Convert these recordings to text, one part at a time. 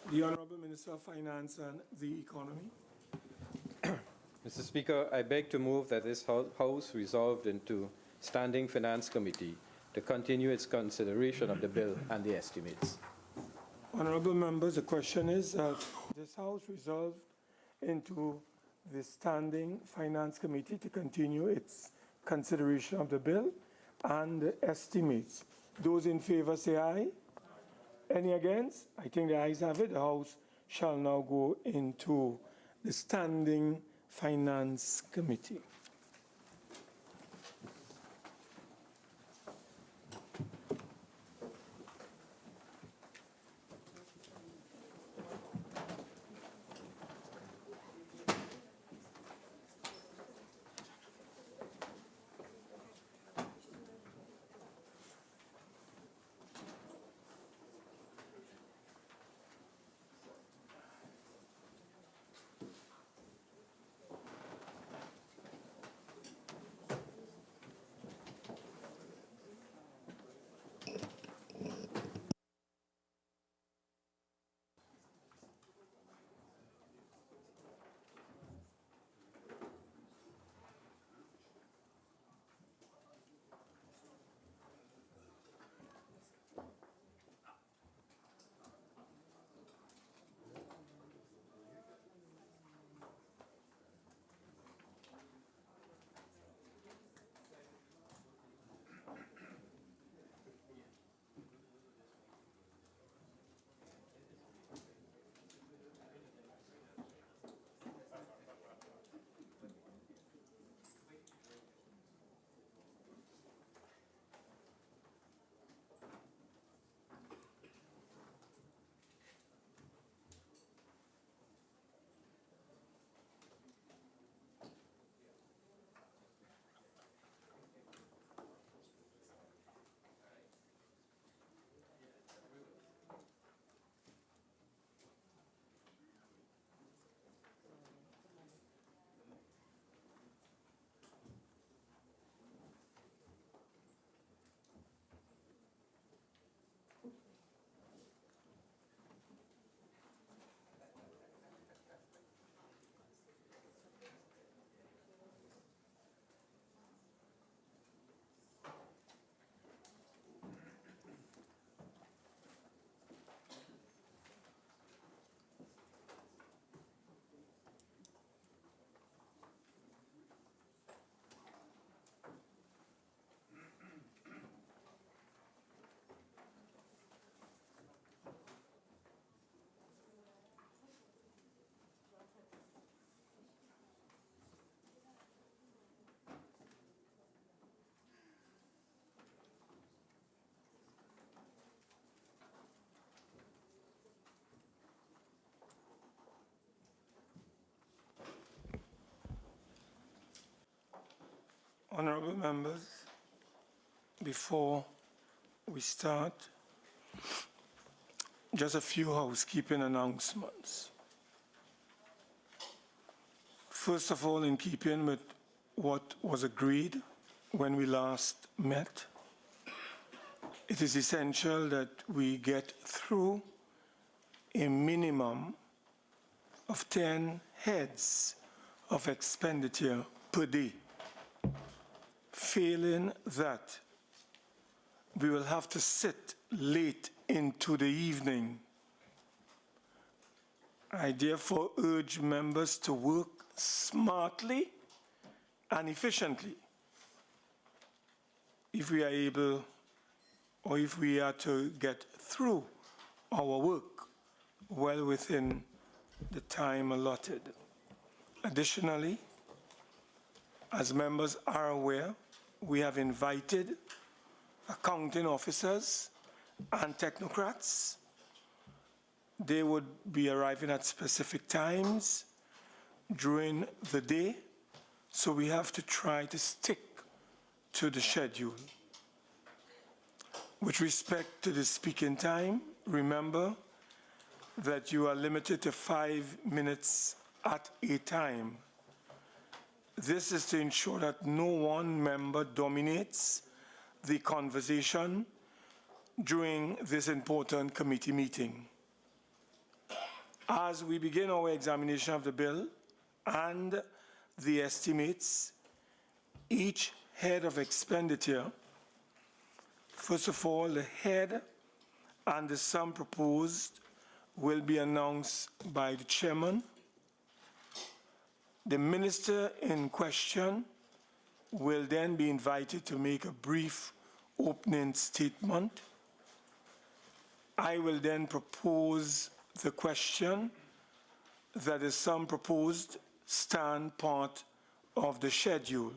The Honourable Minister of Finance and the Economy. Mr. Speaker, I beg to move that this House resolved into Standing Finance Committee to continue its consideration of the bill and the estimates. Honourable members, the question is that this House resolved into the Standing Finance Committee to continue its consideration of the bill and the estimates. Those in favour say aye. Any against? I think the ayes have it. The House shall now go into the Standing Finance Committee. Honourable members, before we start, just a few housekeeping announcements. First of all, in keeping with what was agreed when we last met, it is essential that we get through a minimum of 10 heads of expenditure per day. Failing that, we will have to sit late into the evening. I therefore urge members to work smartly and efficiently if we are able, or if we are to get through our work well within the time allotted. Additionally, as members are aware, we have invited accounting officers and technocrats. They would be arriving at specific times during the day, so we have to try to stick to the schedule. With respect to the speaking time, remember that you are limited to 5 minutes at a time. This is to ensure that no one member dominates the conversation during this important committee meeting. As we begin our examination of the bill and the estimates, each head of expenditure, first of all, the head and the sum proposed will be announced by the chairman. The minister in question will then be invited to make a brief opening statement. I will then propose the question that the sum proposed stand part of the schedule.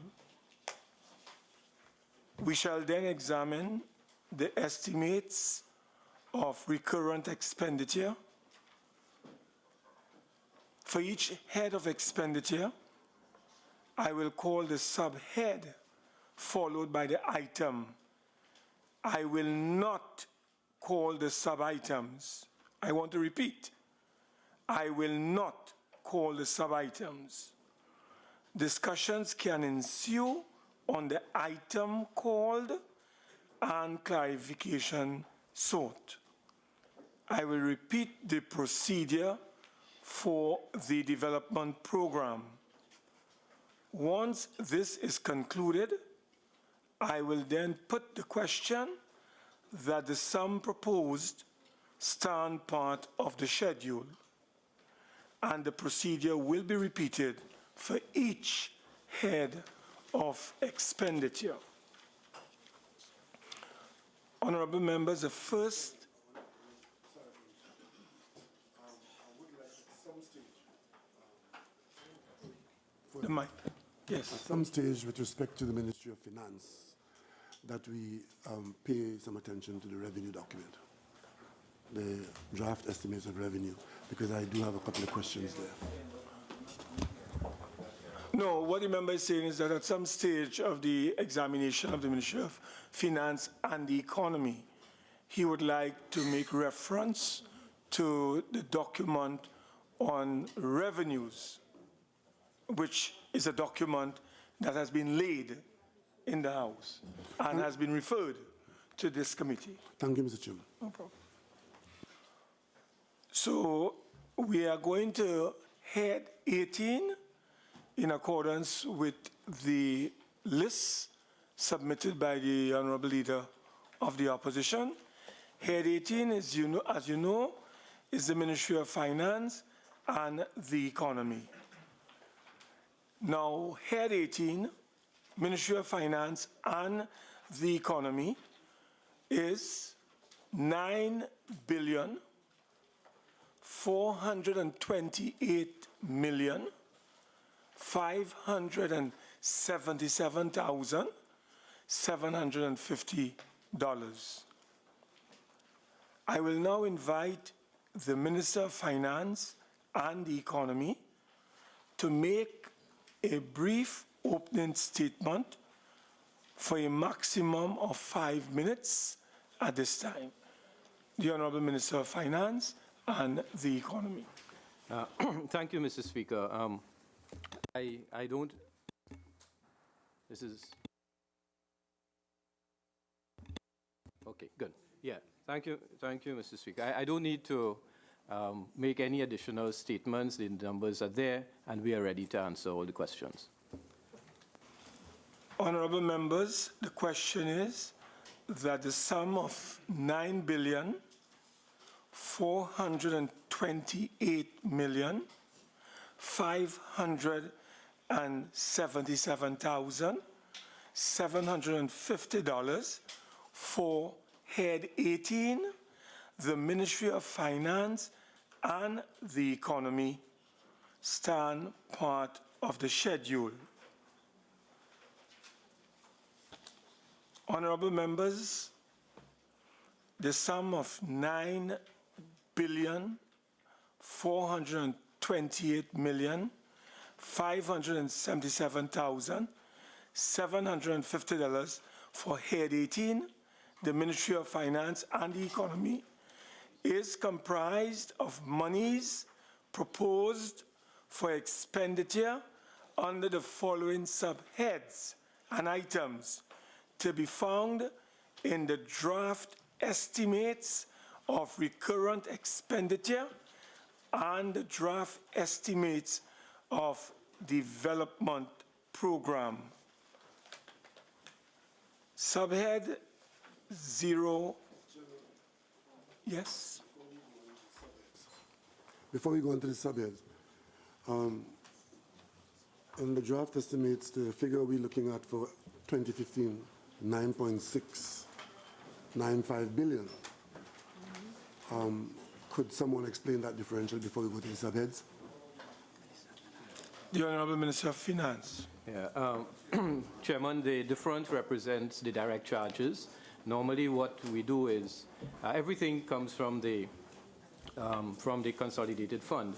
We shall then examine the estimates of recurrent expenditure. For each head of expenditure, I will call the subhead followed by the item. I will not call the sub-items. I want to repeat. I will not call the sub-items. Discussions can ensue on the item called and clarification sought. I will repeat the procedure for the development program. Once this is concluded, I will then put the question that the sum proposed stand part of the schedule, and the procedure will be repeated for each head of expenditure. Honourable members, the first the mic. Yes. At some stage, with respect to the Ministry of Finance, that we pay some attention to the revenue document, the draft estimates of revenue, because I do have a couple of questions there. No, what the member is saying is that at some stage of the examination of the Ministry of Finance and the Economy, he would like to make reference to the document on revenues, which is a document that has been laid in the House and has been referred to this committee. Thank you, Mr. Chairman. No problem. So we are going to head 18 in accordance with the list submitted by the Honourable Leader of the Opposition. Head 18, as you know, is the Ministry of Finance and the Economy. Now, Head 18, Ministry of Finance and the Economy, is $9,428,577,750. I will now invite the Minister of Finance and the Economy to make a brief opening statement for a maximum of 5 minutes at this time. The Honourable Minister of Finance and the Economy. Thank you, Mr. Speaker. I don't, this is, okay, good. Yeah, thank you, Mr. Speaker. I don't need to make any additional statements. The numbers are there, and we are ready to answer all the questions. Honourable members, the question is that the sum of $9,428,577,750 for Head 18, the Ministry of Finance and the Economy, stand part of the schedule. Honourable members, the sum of $9,428,577,750 for Head 18, the Ministry of Finance and the Economy, is comprised of monies proposed for expenditure under the following subheads and items to be found in the draft estimates of recurrent expenditure and the draft estimates of development program. Subhead 0. Yes? Before we go into the subheads, in the draft estimates, the figure we're looking at for 2015, 9.695 billion. Could someone explain that differential before we go to the subheads? The Honourable Minister of Finance. Yeah, Chairman, the difference represents the direct charges. Normally what we do is everything comes from the consolidated fund.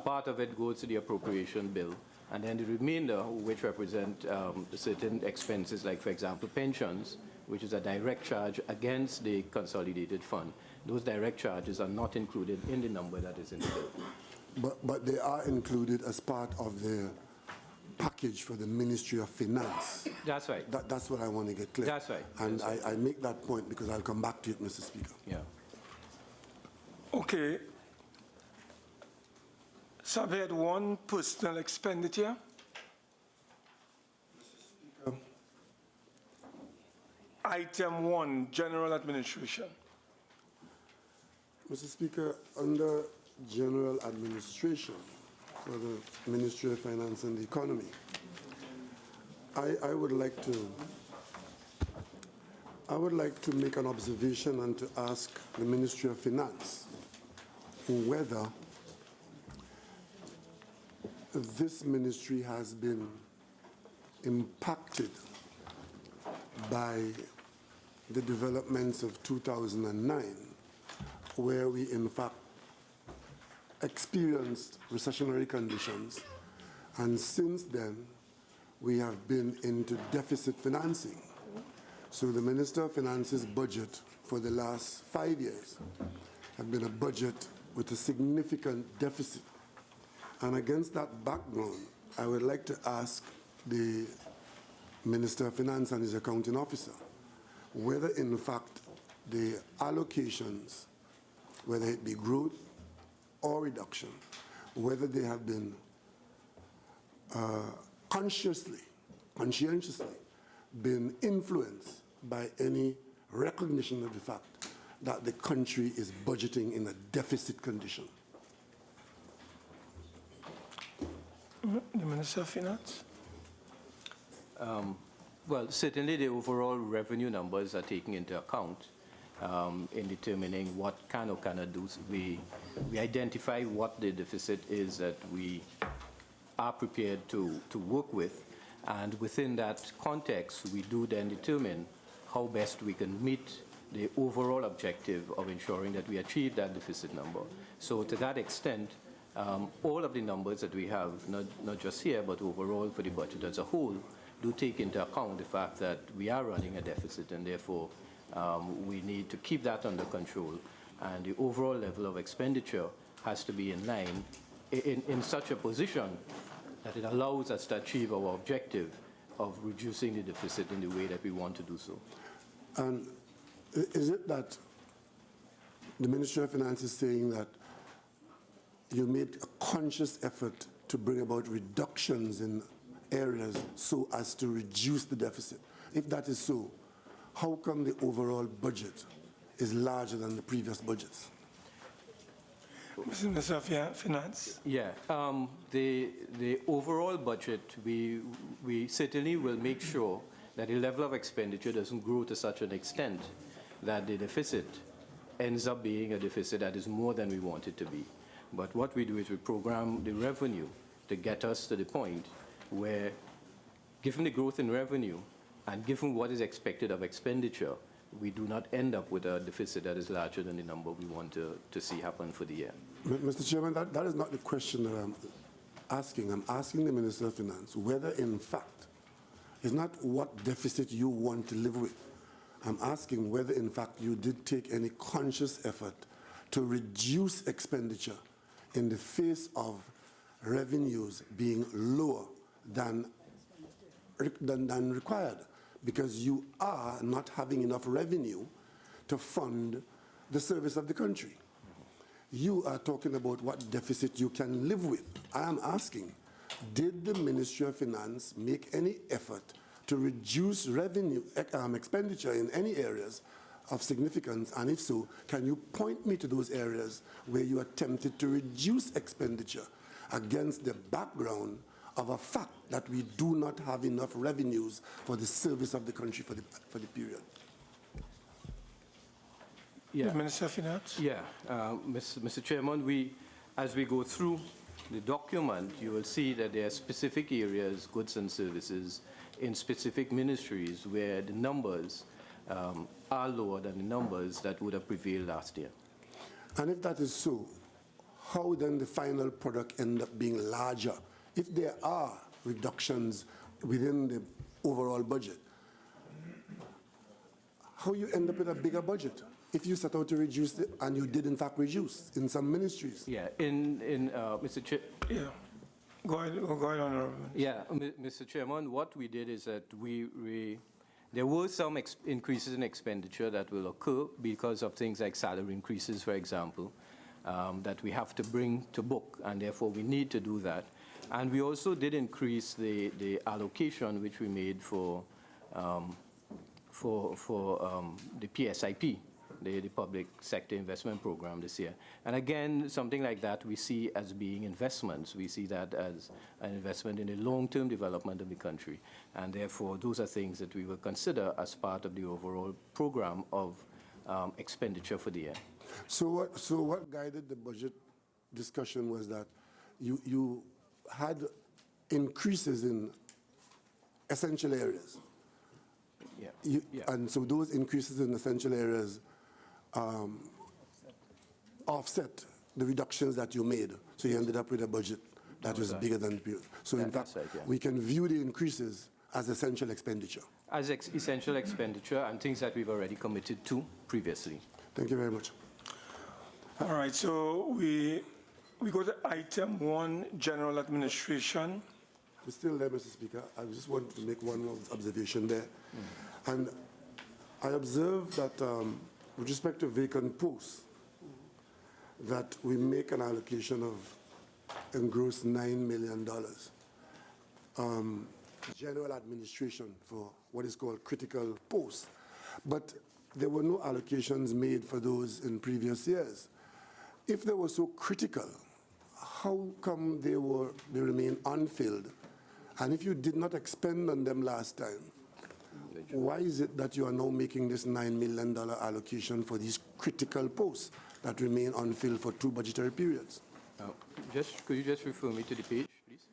Part of it goes to the appropriation bill, and then the remainder, which represent certain expenses, like, for example, pensions, which is a direct charge against the consolidated fund. Those direct charges are not included in the number that is in the bill. But they are included as part of the package for the Ministry of Finance. That's right. That's what I want to get clear. That's right. And I make that point because I'll come back to it, Mr. Speaker. Yeah. Okay. Subhead 1, personal expenditure. Item 1, general administration. Mr. Speaker, under general administration for the Ministry of Finance and the Economy, I would like to make an observation and to ask the Ministry of Finance whether this ministry has been impacted by the developments of 2009, where we in fact experienced recessionary conditions, and since then we have been into deficit financing. So the Minister of Finance's budget for the last 5 years has been a budget with a significant deficit. And against that background, I would like to ask the Minister of Finance and his accounting officer whether in fact the allocations, whether it be growth or reduction, whether they have been conscientiously been influenced by any recognition of the fact that the country is budgeting in a deficit condition. The Minister of Finance. Well, certainly the overall revenue numbers are taken into account in determining what can or cannot do. We identify what the deficit is that we are prepared to work with, and within that context, we do then determine how best we can meet the overall objective of ensuring that we achieve that deficit number. So to that extent, all of the numbers that we have, not just here, but overall for the budget as a whole, do take into account the fact that we are running a deficit, and therefore we need to keep that under control, and the overall level of expenditure has to be in line in such a position that it allows us to achieve our objective of reducing the deficit in the way that we want to do so. And is it that the Ministry of Finance is saying that you made a conscious effort to bring about reductions in areas so as to reduce the deficit? If that is so, how come the overall budget is larger than the previous budgets? Mr. Minister of Finance. Yeah, the overall budget, we certainly will make sure that the level of expenditure doesn't grow to such an extent that the deficit ends up being a deficit that is more than we want it to be. But what we do is we program the revenue to get us to the point where, given the growth in revenue and given what is expected of expenditure, we do not end up with a deficit that is larger than the number we want to see happen for the year. Mr. Chairman, that is not the question that I'm asking. I'm asking the Minister of Finance whether, in fact, it's not what deficit you want to live with. I'm asking whether, in fact, you did take any conscious effort to reduce expenditure in the face of revenues being lower than required, because you are not having enough revenue to fund the service of the country. You are talking about what deficit you can live with. I am asking, did the Ministry of Finance make any effort to reduce revenue expenditure in any areas of significance? And if so, can you point me to those areas where you attempted to reduce expenditure against the background of a fact that we do not have enough revenues for the service of the country for the period? Yeah. The Minister of Finance? Yeah, Mr. Chairman, as we go through the document, you will see that there are specific areas, goods and services, in specific ministries where the numbers are lower than the numbers that would have prevailed last year. And if that is so, how then the final product end up being larger? If there are reductions within the overall budget, how you end up with a bigger budget? If you set out to reduce it, and you did in fact reduce in some ministries. Yeah, Mr. Chair. Yeah. Go ahead, Honourable. Yeah, Mr. Chairman, what we did is that there were some increases in expenditure that will occur because of things like salary increases, for example, that we have to bring to book, and therefore we need to do that. And we also did increase the allocation which we made for the PSIP, the Public Sector Investment Program this year. And again, something like that we see as being investments. We see that as an investment in the long-term development of the country. And therefore, those are things that we will consider as part of the overall program of expenditure for the year. So what guided the budget discussion was that you had increases in essential areas. Yeah. And so those increases in essential areas offset the reductions that you made. So you ended up with a budget that was bigger than the period. So in fact, we can view the increases as essential expenditure. As essential expenditure and things that we've already committed to previously. Thank you very much. All right, so we go to item 1, General Administration. We're still there, Mr. Speaker. I just wanted to make one observation there. And I observed that with respect to vacant posts, that we make an allocation of engross $9 million. General administration for what is called critical posts. But there were no allocations made for those in previous years. If they were so critical, how come they remain unfilled? And if you did not expend on them last time, why is it that you are now making this $9 million allocation for these critical posts that remain unfilled for 2 budgetary periods? Could you just refer me to the page, please?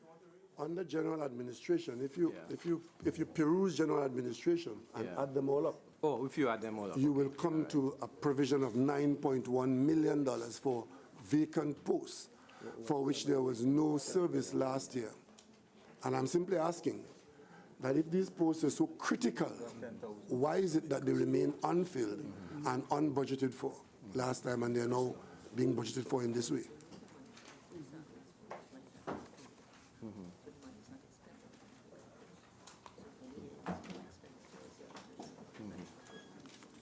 Under general administration, if you peruse general administration and add them all up, if you add them all up, you will come to a provision of $9.1 million for vacant posts, for which there was no service last year. And I'm simply asking that if these posts are so critical, why is it that they remain unfilled and unbudgeted for last time, and they're now being budgeted for in this way?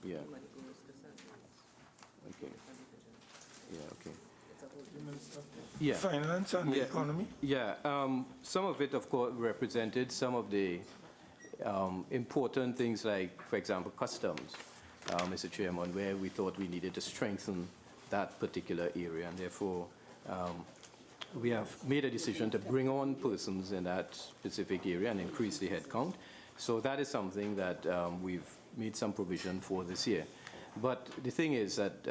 Yeah. Okay. Yeah, okay. Yeah. Finance and the economy? Yeah, some of it, of course, represented some of the important things like, for example, customs, Mr. Chairman, where we thought we needed to strengthen that particular area, and therefore we have made a decision to bring on persons in that specific area and increase the headcount. So that is something that we've made some provision for this year. But the thing is that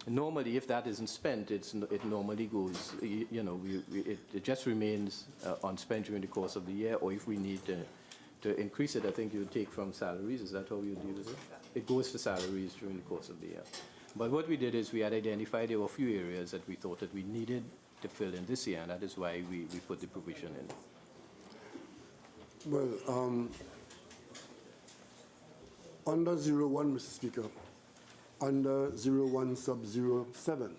normally, if that isn't spent, it normally goes, it just remains unspent during the course of the year, or if we need to increase it, I think you would take from salaries. Is that how you deal with it? It goes to salaries during the course of the year. But what we did is we had identified there were a few areas that we thought that we needed to fill in this year, and that is why we put the provision in. Well, under 01, Mr. Speaker, under 01 sub 07,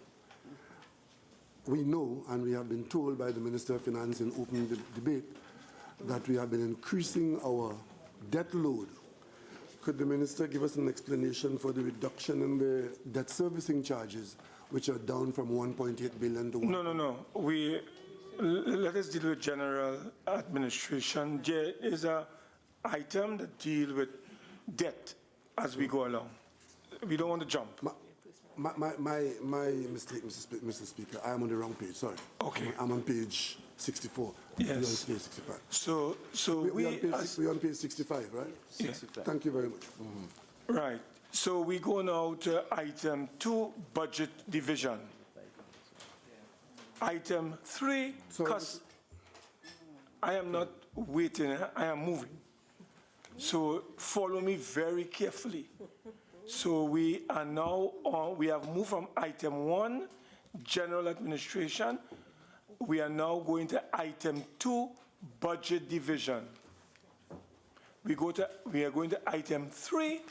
we know, and we have been told by the Minister of Finance in open debate, that we have been increasing our debt load. Could the Minister give us an explanation for the reduction in the debt servicing charges which are down from 1.8 billion to 1. No. Let us deal with general administration. There is a item that deal with debt as we go along. We don't want to jump. My mistake, Mr. Speaker. I am on the wrong page, sorry. Okay. I'm on page 64. Yes. We're on page 65. So We're on page 65, right? 65. Thank you very much. right. So we go now to item 2, budget division. Item 3, So- I am not waiting, I am moving. So follow me very carefully. So we are now on, we have moved from item 1, general administration. We are now going to item 2, budget division. We are going to item 3,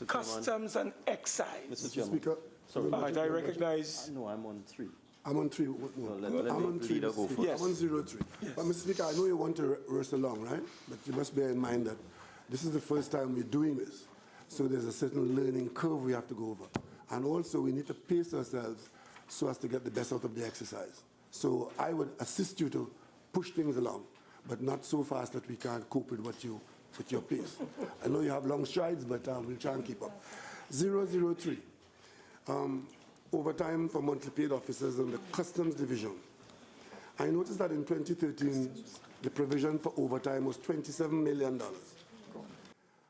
customs and excise. Mr. Chairman. Speaker, All right, I recognize, No, I'm on 3. I'm on 3. let I'm on the 3. leader go Mr. Speaker. first. I'm on 03. But Mr. Speaker, I know you want to rush along, right? But you must bear in mind that this is the first time we're doing this. So there's a certain learning curve we have to go over. And also we need to pace ourselves so as to get the best out of the exercise. So I would assist you to push things along, but not so fast that we can't cope with your pace. I know you have long strides, but we'll try and keep up. 003. Overtime for monthly paid officers in the Customs Division. I noticed that in 2013, the provision for overtime was $27 million.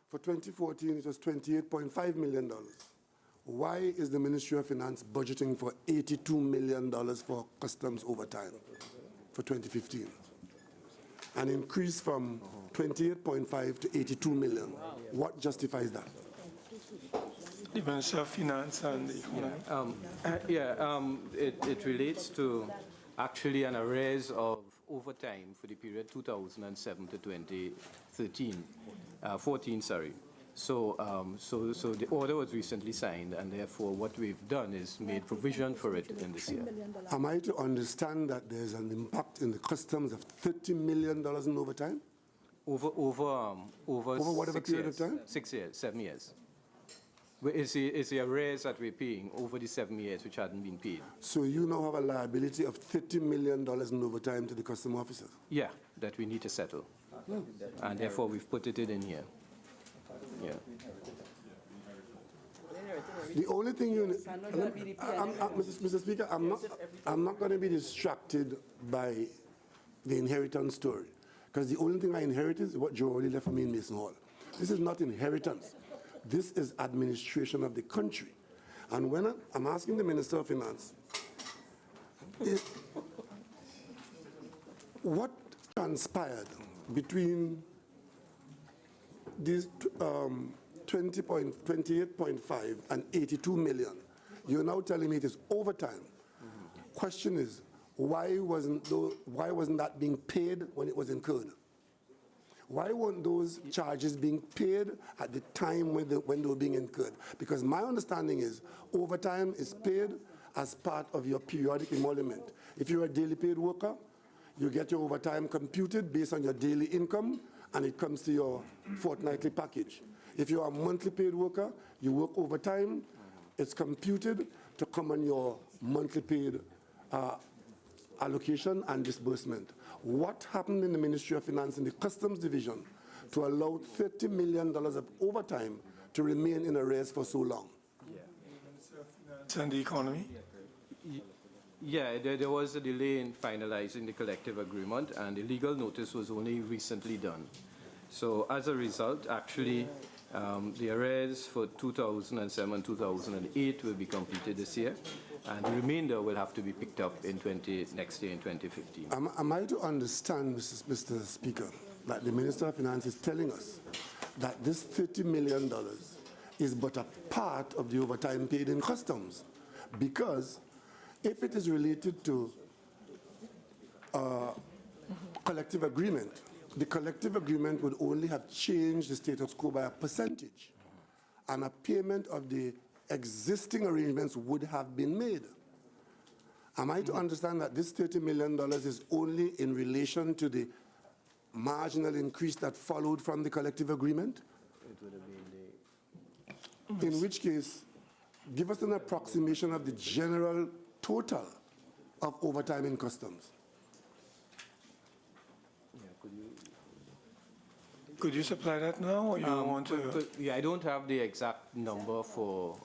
For 2014, it was $28.5 million. Why is the Ministry of Finance budgeting for $82 million for customs overtime for 2015? An increase from 28.5 to 82 million. What justifies that? the Minister of Finance and the Economy. It relates to actually an arrays of overtime for the period 2007 to 2013, 14, sorry. So the order was recently signed, and therefore what we've done is made provision for it in this year. Am I to understand that there's an impact in the customs of $30 million in overtime? Over whatever 6 period years, of time? 6 years, 7 years. It's the arrears that we're paying over the 7 years which hadn't been paid. So you now have a liability of $30 million in overtime to the custom officers? Yeah, that we need to settle. And therefore we've put it in here. Yeah. The only thing Mr. Speaker, I'm not going to be distracted by the inheritance story, because the only thing I inherited is what Joe already left for me in Mason Hall. This is not inheritance. This is administration of the country. And when I'm asking the Minister of Finance, what transpired between these 28.5 and 82 million? You're now telling me it is overtime. Question is, why wasn't that being paid when it was incurred? Why weren't those charges being paid at the time when they were being incurred? Because my understanding is overtime is paid as part of your periodic emolument. If you're a daily paid worker, you get your overtime computed based on your daily income, and it comes to your fortnightly package. If you're a monthly paid worker, you work overtime, it's computed to come on your monthly paid allocation and disbursement. What happened in the Ministry of Finance in the Customs Division to allow $30 million of overtime to remain in arrears for so long? And the Economy. Yeah, there was a delay in finalizing the collective agreement, and the legal notice was only recently done. So as a result, actually, the arrears for 2007-2008 will be completed this year, and the remainder will have to be picked up in next year in 2015. Am I to understand, Mr. Speaker, that the Minister of Finance is telling us that this $30 million is but a part of the overtime paid in customs? Because if it is related to collective agreement, the collective agreement would only have changed the status quo by a percentage, and a payment of the existing arrangements would have been made. Am I to understand that this $30 million is only in relation to the marginal increase that followed from the collective agreement? It would have been In which case, give us an approximation of the general total of overtime in customs? Could you supply that now, or you want to? Yeah, I don't have the exact number for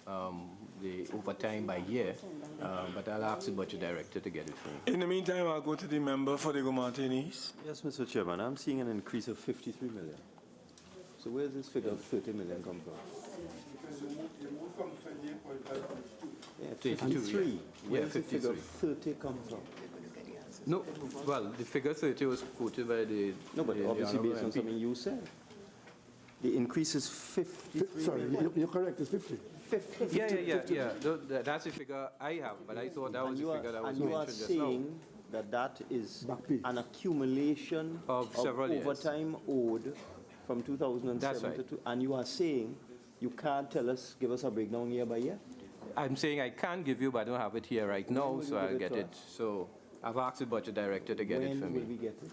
the overtime by year, but I'll ask the budget director to get it for you. In the meantime, I'll go to the member for the Martinez. Yes, Mr. Chairman, I'm seeing an increase of 53 million. So where's this figure of 30 million come from? Yeah, 53. Where's the figure of 30 come from? No, well, the figure 30 was quoted by the. No, but the obviously Honourable based on MP. something you said. The increase is 53 Sorry, million. you're correct, it's 50. 50. Yeah. That's the figure I have, but I thought that was the figure that was And you are mentioned just now. saying that that is Back pay. an accumulation Of several years. overtime owed from 2007 That's to right. and you are saying you can't give us a breakdown year by year? I'm saying I can give you, but I don't have it here right now, will so you give I'll it get to it. us? So I've asked the budget director to get it for When will me. we get it?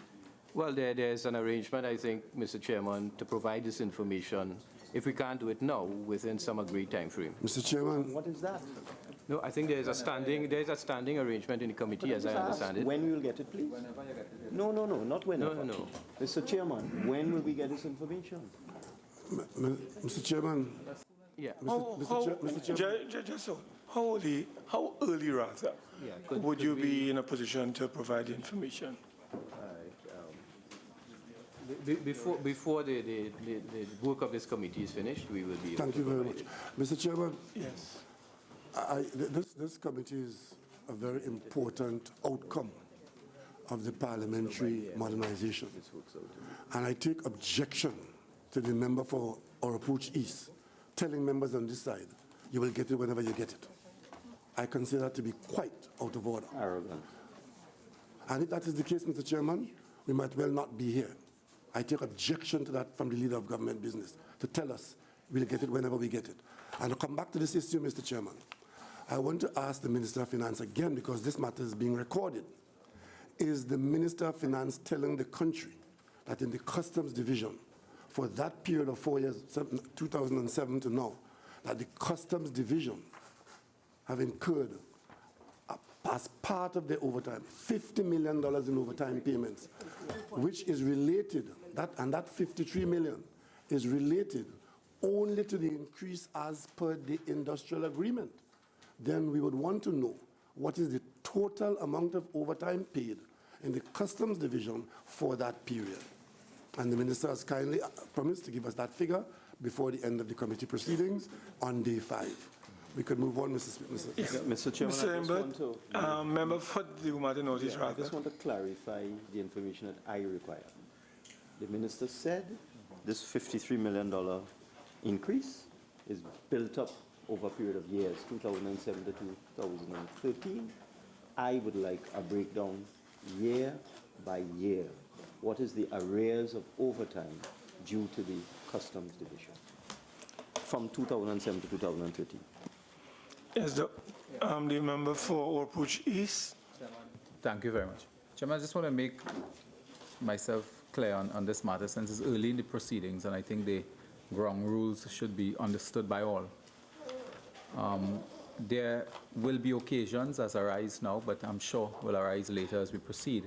Well, there's an arrangement, I think, Mr. Chairman, to provide this information, if we can't do it now, within some agreed time frame. Mr. Chairman, What is that? No, I think there's a standing arrangement in the committee, as I Just ask understand it. when we will get it, please? No, not whenever. No. Mr. Chairman, when will we get this information? Mr. Chairman, Yeah. Mr. Chairman. Just so, how early rather, Yeah, would you be in a position to provide the information? Before the work of this committee is finished, we will be able Thank to you very provide much. it. Mr. Chairman, Yes. this committee is a very important outcome of the parliamentary modernization. And I take objection to the member for our approach east telling members on this side, you will get it whenever you get it. I consider that to be quite out of order. Arrogant. And if that is the case, Mr. Chairman, we might well not be here. I take objection to that from the leader of government business, to tell us we'll get it whenever we get it. And to come back to this issue, Mr. Chairman, I want to ask the Minister of Finance again, because this matter is being recorded. Is the Minister of Finance telling the country that in the Customs Division, for that period of 4 years, 2007 to now, that the Customs Division have incurred, as part of their overtime, $50 million in overtime payments, which is related, that 53 million is related only to the increase as per the industrial agreement? Then we would want to know what is the total amount of overtime paid in the Customs Division for that period. And the Minister has kindly promised to give us that figure before the end of the committee proceedings on day 5. We could move on, Mr. Mr. Chairman, Mr. I just want Lambert, member for the Martinez, I rather. just want to clarify the information that I require. The minister said this $53 million increase is built up over a period of years, 2007 to 2013. I would like a breakdown year by year. What is the arrears of overtime due to the Customs Division from 2007 to 2013? Yes, the member for Orpuch East. Thank you very much. Chairman, I just want to make myself clear on this matter since it's early in the proceedings, and I think the ground rules should be understood by all. There will be occasions, as arise now, but I'm sure will arise later as we proceed,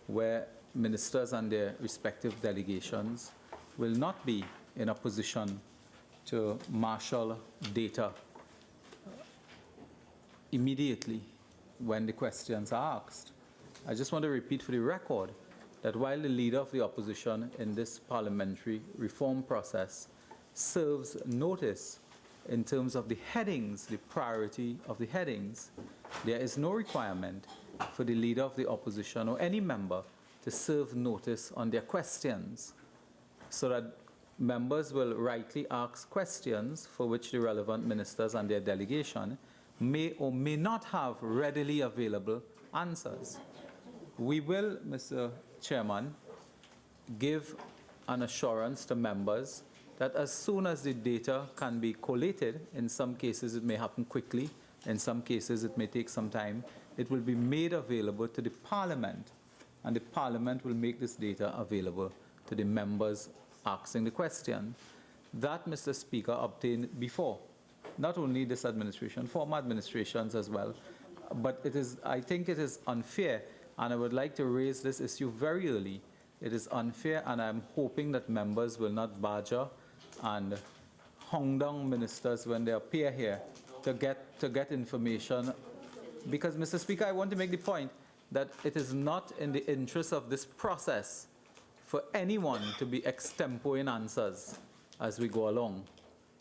where ministers and their respective delegations will not be in a position to marshal data immediately when the questions are asked. I just want to repeat for the record that while the leader of the opposition in this parliamentary reform process serves notice in terms of the headings, the priority of the headings, there is no requirement for the leader of the opposition or any member to serve notice on their questions, so that members will rightly ask questions for which the relevant ministers and their delegation may or may not have readily available answers. We will, Mr. Chairman, give an assurance to members that as soon as the data can be collated, in some cases it may happen quickly, in some cases it may take some time, it will be made available to the Parliament, and the Parliament will make this data available to the members asking the question. That, Mr. Speaker, obtained before, not only this administration, former administrations as well, But I think it is unfair, and I would like to raise this issue very early. It is unfair, and I'm hoping that members will not badger and hound down ministers when they appear here to get information. Because, Mr. Speaker, I want to make the point that it is not in the interest of this process for anyone to be extemporing answers as we go along.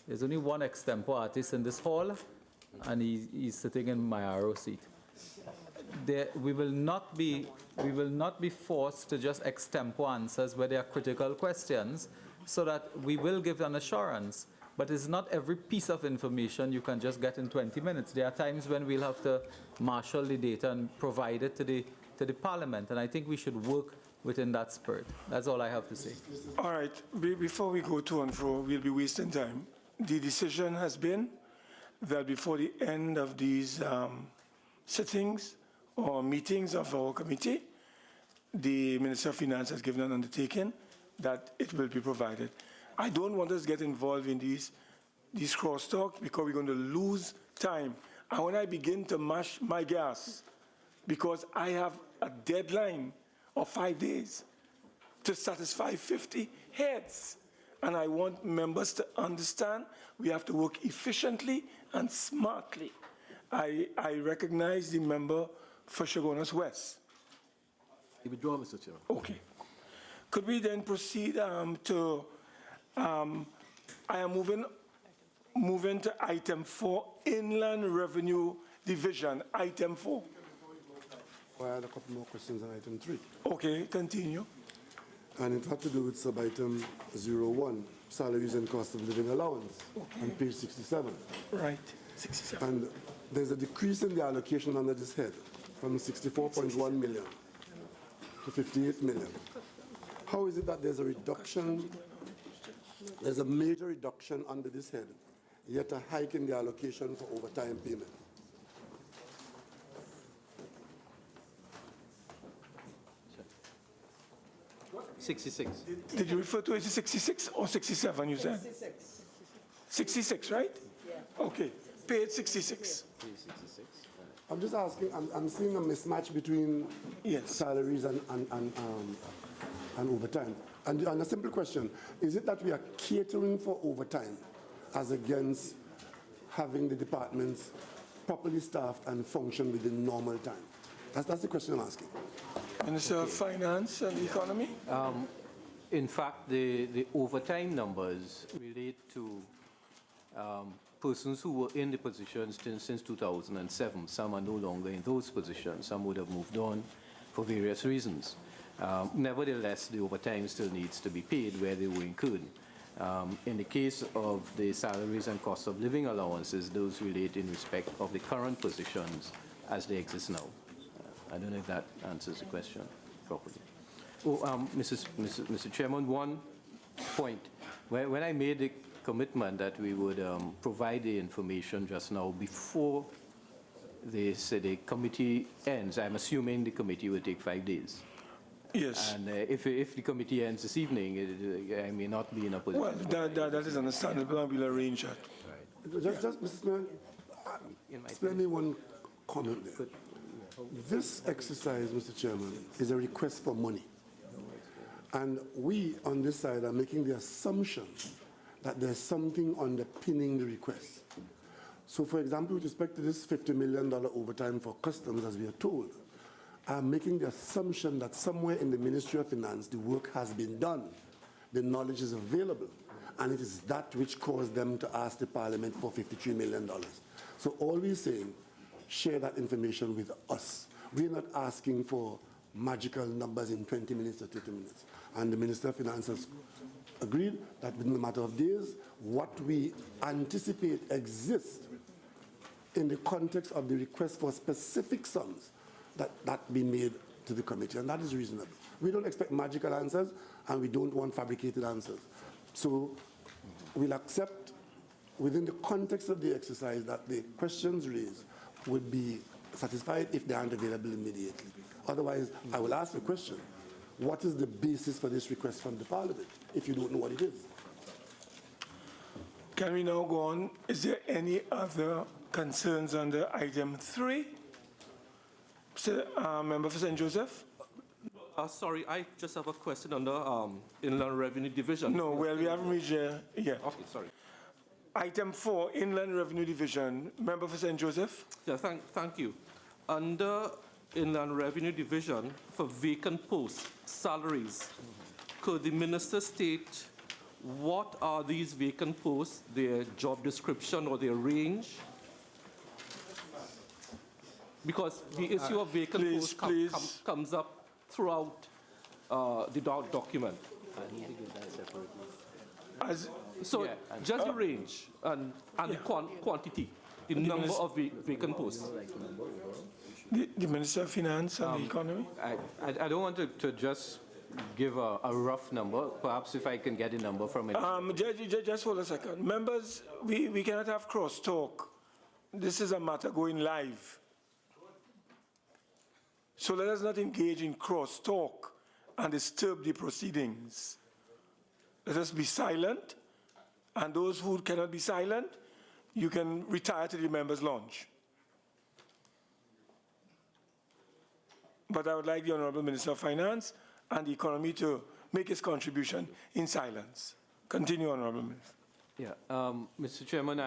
There's only one extempo artist in this hall, and he's sitting in my arrow seat. We will not be forced to just extempo answers where there are critical questions, so that we will give an assurance. But it's not every piece of information you can just get in 20 minutes. There are times when we'll have to marshal the data and provide it to the Parliament, and I think we should work within that spirit. That's all I have to say. All right, before we go to and fro, we'll be wasting time. The decision has been that before the end of these sittings or meetings of our committee, the Minister of Finance has given an undertaking that it will be provided. I don't want us to get involved in these crosstalks because we're going to lose time. And when I begin to mash my gas, because I have a deadline of 5 days to satisfy 50 heads, and I want members to understand we have to work efficiently and smartly. I recognize the member for Chaguanas West. You withdraw, Mr. Chairman. Okay. Could we then proceed to, I am moving to item 4, Inland Revenue Division, item 4. I had a couple more questions on item 3. Okay, continue. And it had to do with sub-item 01, salaries and cost of living allowance, on page 67. Right, 67. And there's a decrease in the allocation under this head from 64.1 million to 58 million. How is it that there's a reduction, there's a major reduction under this head, yet a hike in the allocation for overtime payment? Did you refer to it as 66 or 67, you said? 66. 66, right? Yeah. Okay, page 66. I'm just asking, I'm seeing a mismatch between salaries and overtime. And a simple question, is it that we are catering for overtime as against having the departments properly staffed and function within normal time? That's the question I'm asking. Minister of Finance and Economy? In fact, the overtime numbers relate to persons who were in the positions since 2007. Some are no longer in those positions. Some would have moved on for various reasons. Nevertheless, the overtime still needs to be paid where they were incurred. In the case of the salaries and cost of living allowances, those relate in respect of the current positions as they exist now. I don't know if that answers the question properly. Oh, Mr. Chairman, one point. When I made the commitment that we would provide the information just now before the committee ends, I'm assuming the committee will take 5 days. Yes. And if the committee ends this evening, I may not be in a position. Well, that is understandable, and we'll arrange that. Right. Just Mr. Smith, spare me one comment there. This exercise, Mr. Chairman, is a request for money. And we, on this side, are making the assumption that there's something underpinning the request. So, for example, with respect to this $50 million overtime for customs, as we are told, I'm making the assumption that somewhere in the Ministry of Finance, the work has been done, the knowledge is available, and it is that which caused them to ask the Parliament for $53 million. So all we're saying, share that information with us. We're not asking for magical numbers in 20 minutes or 30 minutes. And the Minister of Finance has agreed that within a matter of days, what we anticipate exists in the context of the request for specific sums that be made to the committee, and that is reasonable. We don't expect magical answers, and we don't want fabricated answers. So we'll accept within the context of the exercise that the questions raised would be satisfied if they aren't available immediately. Otherwise, I will ask the question, what is the basis for this request from the Parliament, if you don't know what it is? Can we now go on? Is there any other concerns under item 3? Member for St. Joseph? Sorry, I just have a question on the Inland Revenue Division. No, well, we haven't reached yet. Okay, sorry. Item 4, Inland Revenue Division. Member for St. Joseph? Yeah, thank you. Under Inland Revenue Division, for vacant posts, salaries, could the minister state what are these vacant posts, their job description or their range? Because the issue of vacant posts comes up throughout the document. So just the range and quantity, the number of vacant posts. The Minister of Finance and the Economy? I don't want to just give a rough number. Perhaps if I can get a number from it. Just hold a second. Members, we cannot have crosstalk. This is a matter going live. So let us not engage in crosstalk and disturb the proceedings. Let us be silent, and those who cannot be silent, you can retire to the members' lounge. But I would like the Honourable Minister of Finance and the Economy to make his contribution in silence. Continue, Honourable Minister. Yeah, Mr. Chairman,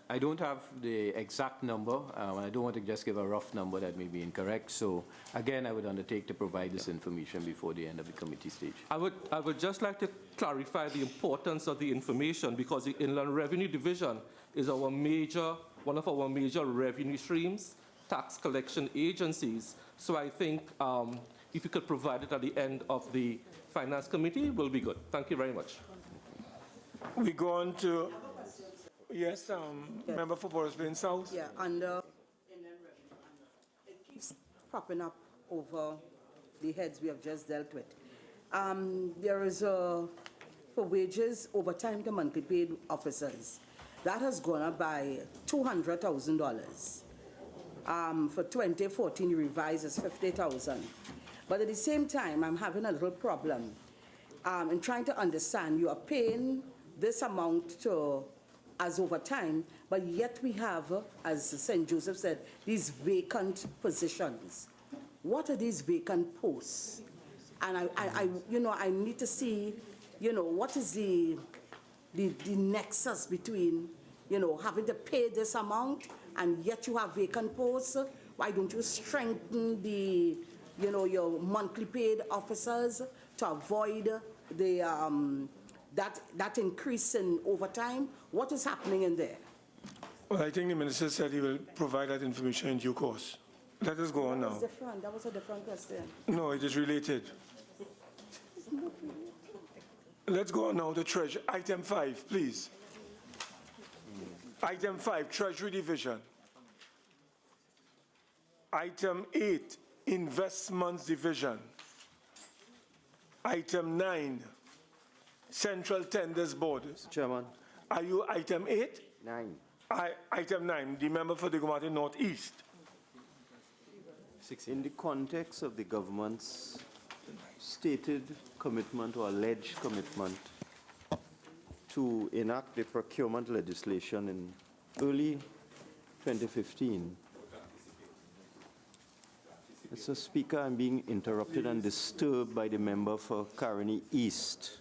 I don't have the exact number. I don't want to just give a rough number that may be incorrect. So again, I would undertake to provide this information before the end of the committee stage. I would just like to clarify the importance of the information, because the Inland Revenue Division is one of our major revenue streams, tax collection agencies. So I think if you could provide it at the end of the Finance Committee, it will be good. Thank you very much. We go on to, yes, Member for Boris Plain South. Yeah, under Inland Revenue, it keeps cropping up over the heads we have just dealt with. There is for wages, overtime to monthly paid officers. That has gone up by $200,000. For 2014, you revised as $50,000. But at the same time, I'm having a little problem in trying to understand. You are paying this amount as overtime, but yet we have, as St. Joseph said, these vacant positions. What are these vacant posts? And I need to see, what is the nexus between, having to pay this amount and yet you have vacant posts. Why don't you strengthen the, your monthly paid officers to avoid the that increase in overtime? What is happening in there? Well, I think the Minister said he will provide that information in due course. Let us go on now. That was a different question. No, it is related. Let's go on now to Treasury. Item 5, please. Item 5, Treasury Division. Item 8, Investments Division. Item 9, Central Tenders Board. Mr. Chairman. Are you item 8? 9. Item 9, the member for the Gumati Northeast. In the context of the government's stated commitment or alleged commitment to enact the procurement legislation in early 2015, Mr. Speaker, I'm being interrupted and disturbed by the member for Caroni East.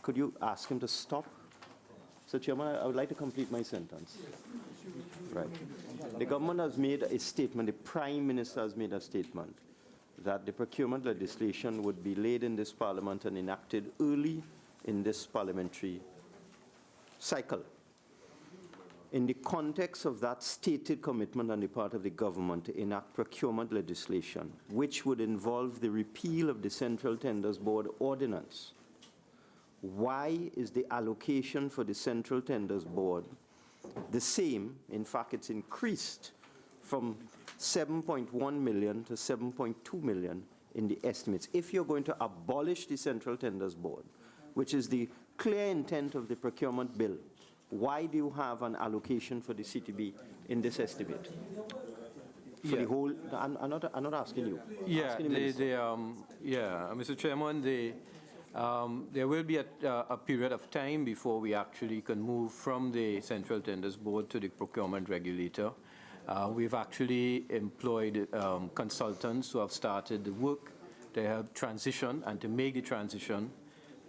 Could you ask him to stop? Mr. Chairman, I would like to complete my sentence. Right. The government has made a statement, the Prime Minister has made a statement that the procurement legislation would be laid in this Parliament and enacted early in this parliamentary cycle. In the context of that stated commitment on the part of the government to enact procurement legislation, which would involve the repeal of the Central Tenders Board ordinance, why is the allocation for the Central Tenders Board the same? In fact, it's increased from 7.1 million to 7.2 million in the estimates. If you're going to abolish the Central Tenders Board, which is the clear intent of the procurement bill, why do you have an allocation for the CTB in this estimate? For the whole, I'm not asking you. Yeah, Mr. Chairman, there will be a period of time before we actually can move from the Central Tenders Board to the procurement regulator. We've actually employed consultants who have started the work to help transition and to make the transition.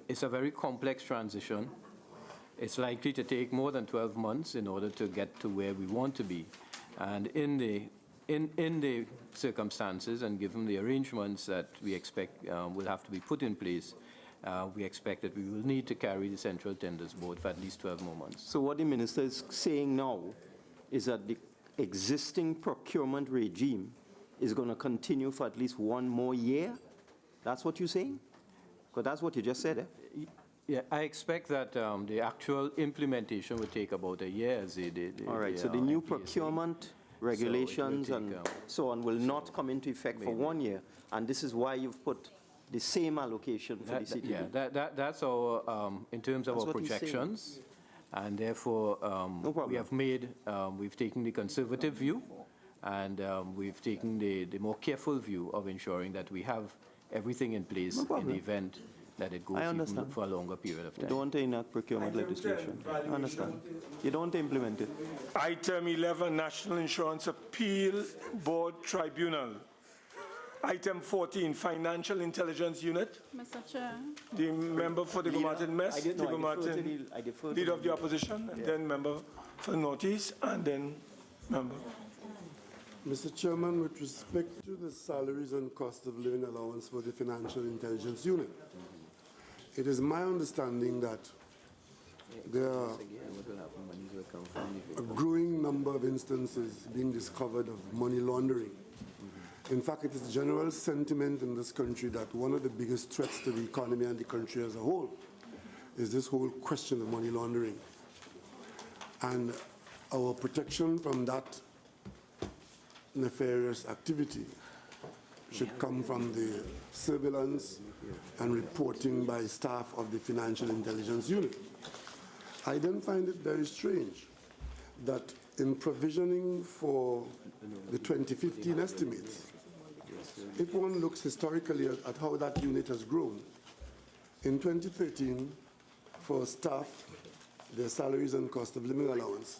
It's a very complex transition. It's likely to take more than 12 months in order to get to where we want to be. And in the circumstances and given the arrangements that we expect will have to be put in place, we expect that we will need to carry the Central Tenders Board for at least 12 more months. So what the minister is saying now is that the existing procurement regime is going to continue for at least 1 more year? That's what you're saying? Because that's what you just said, eh? Yeah, I expect that the actual implementation will take about a year. All right, so the new NPSA. procurement regulations take, and so on will not come into effect for 1 year, and this is why you've put the same allocation for the city. Yeah, that's our, in terms of That's our what he's saying. projections, and therefore No problem. we have made, we've taken the conservative view, and we've taken the more careful view of ensuring that we have everything in place in the problem. event that it goes I even understand. for a longer period of You time. don't want to enact procurement legislation. I understand. You don't want to implement it. Item 11, National Insurance Appeal Board Tribunal. Item 14, Financial Intelligence Unit. Mr. Chair, The member for the Gomartin Mess, I did- no, the I defer to Gomartin the- I defer to Leader of the- the Opposition, and then member for the Northeast, and then member. Mr. Chairman, with respect to the salaries and cost of living allowance for the Financial Intelligence Unit, it is my understanding that there are a growing number of instances being discovered of money laundering. In fact, it is general sentiment in this country that one of the biggest threats to the economy and the country as a whole is this whole question of money laundering. And our protection from that nefarious activity should come from the surveillance and reporting by staff of the Financial Intelligence Unit. I then find it very strange that in provisioning for the 2015 estimates, if one looks historically at how that unit has grown, in 2013, for staff, their salaries and cost of living allowance,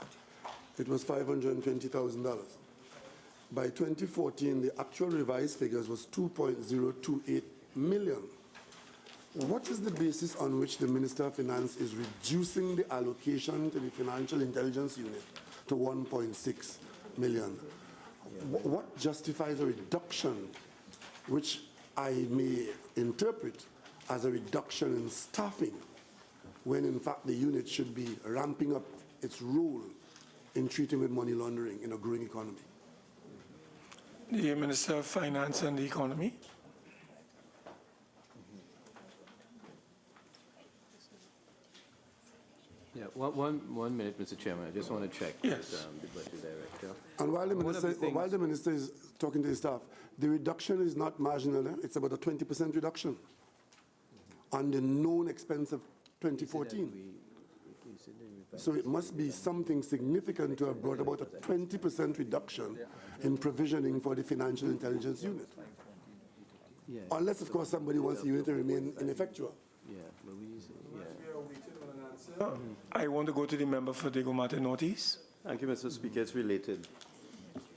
it was $520,000. By 2014, the actual revised figures was 2.028 million. What is the basis on which the Minister of Finance is reducing the allocation to the Financial Intelligence Unit to 1.6 million? What justifies a reduction, which I may interpret as a reduction in staffing, when in fact the unit should be ramping up its role in treating with money laundering in a growing economy? The Minister of Finance and the Economy. Yeah, one minute, Mr. Chairman. I just want to check Yes. with the Budget Director. And while the One of minister, the things- is talking to his staff, the reduction is not marginal. It's about a 20% reduction on the known expense of 2014. So it must be something significant to have brought about a 20% reduction in provisioning for the Financial Intelligence Unit. Yeah, Unless, of course, somebody wants the unit to remain ineffectual. yeah, but I want to go to the member for the Gomartin Northeast. Thank you, Mr. Speaker. It's related.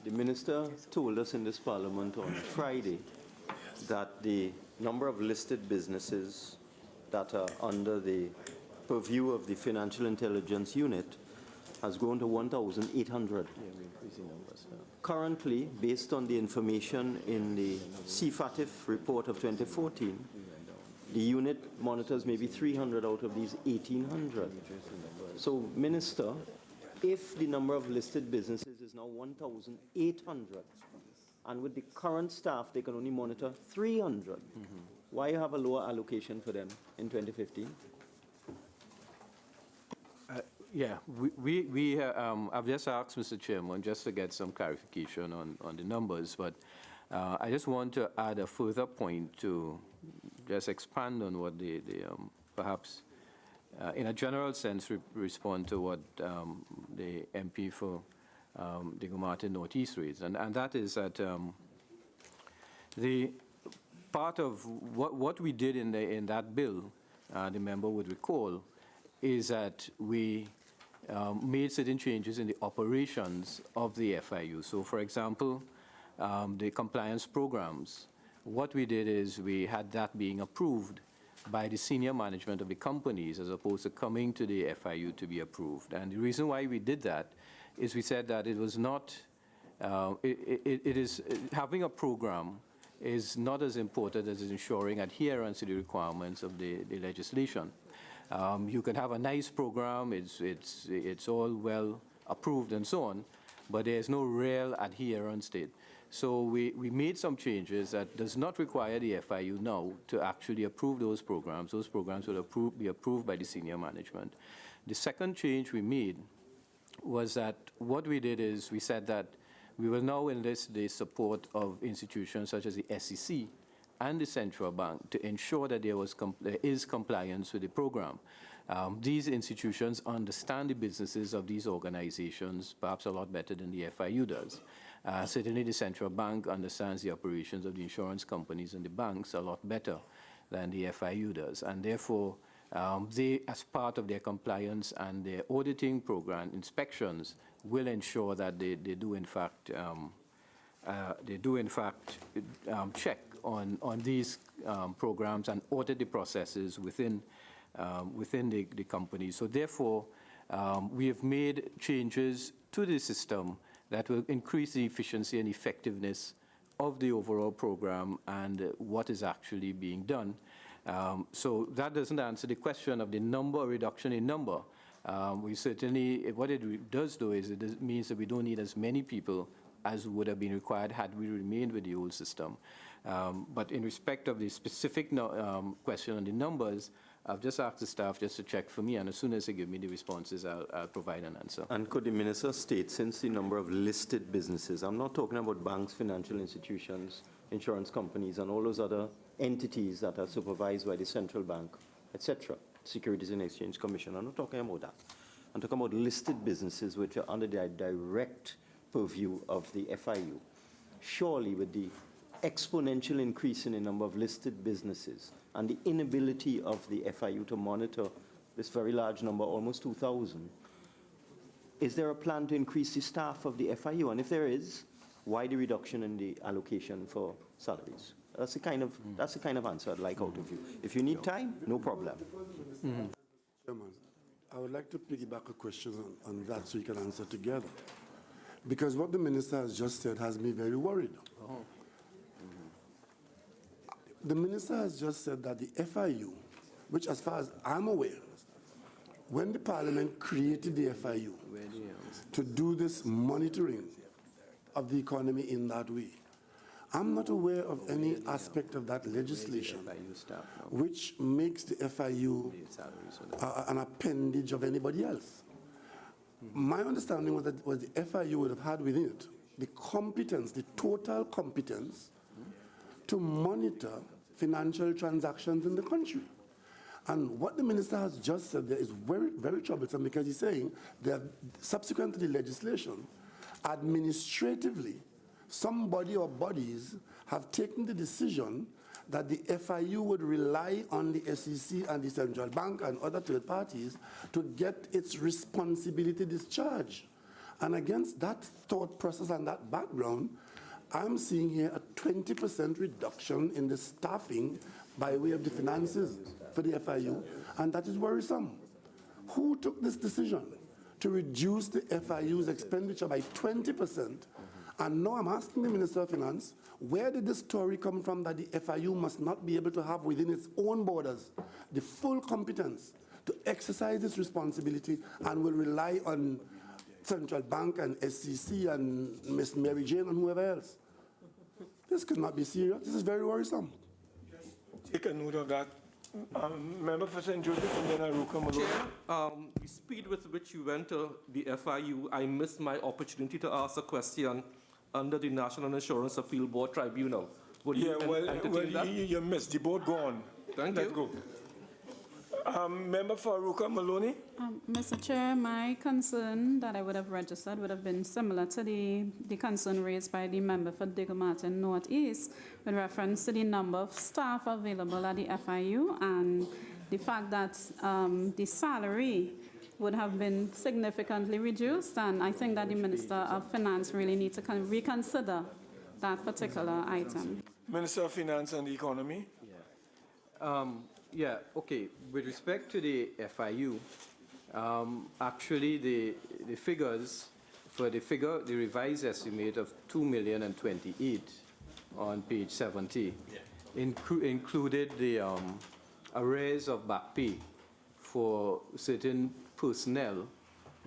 The minister told us in this parliament on Friday that the number of listed businesses that are under the purview of the Financial Intelligence Unit has grown to 1,800. Currently, based on the information in the CFATIF report of 2014, the unit monitors maybe 300 out of these 1,800. So, Minister, if the number of listed businesses is now 1,800, and with the current staff, they can only monitor 300, why have a lower allocation for them in 2015? Yeah, I've just asked Mr. Chairman just to get some clarification on the numbers, but I just want to add a further point to just expand on what perhaps in a general sense respond to what the MP for the Gomartin Northeast raised, and that is that the part of what we did in that bill, the member would recall, is that we made certain changes in the operations of the FIU. So, for example, the compliance programs, what we did is we had that being approved by the senior management of the companies as opposed to coming to the FIU to be approved. And the reason why we did that is we said that it was not, having a program is not as important as ensuring adherence to the requirements of the legislation. You can have a nice program, it's all well approved and so on, but there's no real adherence to it. So we made some changes that does not require the FIU now to actually approve those programs. Those programs will be approved by the senior management. The second change we made was that what we did is we said that we will now enlist the support of institutions such as the SEC and the central bank to ensure that there is compliance with the program. These institutions understand the businesses of these organizations perhaps a lot better than the FIU does. Certainly the central bank understands the operations of the insurance companies and the banks a lot better than the FIU does. And therefore, they, as part of their compliance and their auditing program inspections, will ensure that they do in fact check on these programs and audit the processes within the company. So therefore, we have made changes to the system that will increase the efficiency and effectiveness of the overall program and what is actually being done. So that doesn't answer the question of the number or reduction in number. We certainly, what it does do is it means that we don't need as many people as would have been required had we remained with the old system. But in respect of the specific question on the numbers, I've just asked the staff just to check for me, and as soon as they give me the responses, I'll provide an answer. And could the minister state, since the number of listed businesses, I'm not talking about banks, financial institutions, insurance companies, and all those other entities that are supervised by the central bank, etc., Securities and Exchange Commission, I'm not talking about that. I'm talking about listed businesses which are under the direct purview of the FIU. Surely with the exponential increase in the number of listed businesses and the inability of the FIU to monitor this very large number, almost 2,000, is there a plan to increase the staff of the FIU? And if there is, why the reduction in the allocation for salaries? That's the kind of answer I'd like out of you. If you need time, no problem. Chairman, I would like to piggyback a question on that so you can answer together. Because what the minister has just said has me very worried. The minister has just said that the FIU, which as far as I'm aware, when the parliament created the FIU to do this monitoring of the economy in that way, I'm not aware of any aspect of that legislation which makes the FIU an appendage of anybody else. My understanding was that the FIU would have had within it the competence, the total competence to monitor financial transactions in the country. And what the minister has just said there is very, very troublesome because he's saying that subsequent to the legislation, administratively, somebody or bodies have taken the decision that the FIU would rely on the SEC and the central bank and other third parties to get its responsibility discharged. And against that thought process and that background, I'm seeing here a 20% reduction in the staffing by way of the finances for the FIU, and that is worrisome. Who took this decision to reduce the FIU's expenditure by 20%? And now I'm asking the Minister of Finance, where did this story come from that the FIU must not be able to have within its own borders the full competence to exercise its responsibility and will rely on Central Bank and SEC and Miss Mary Jane and whoever else? This could not be serious. This is very worrisome. Take a note of that. Member for St. Joseph and then Aruka Malone. Chair, the speed with which you went to the FIU, I missed my opportunity to ask a question under the National Insurance Appeal Board Tribunal. Would you entertain that? You missed. The board go on. Thank Let's you. go. Member for Aruka Maloney. Mr. Chair, my concern that I would have registered would have been similar to the concern raised by the member for Digger Martin Northeast with reference to the number of staff available at the FIU and the fact that the salary would have been significantly reduced, and I think that the Minister of Finance really needs to reconsider that particular item. Minister of Finance and Economy. Yeah, okay. With respect to the FIU, actually the figures, the revised estimate of 2,028,000 on page 70 included the arrears of back pay for certain personnel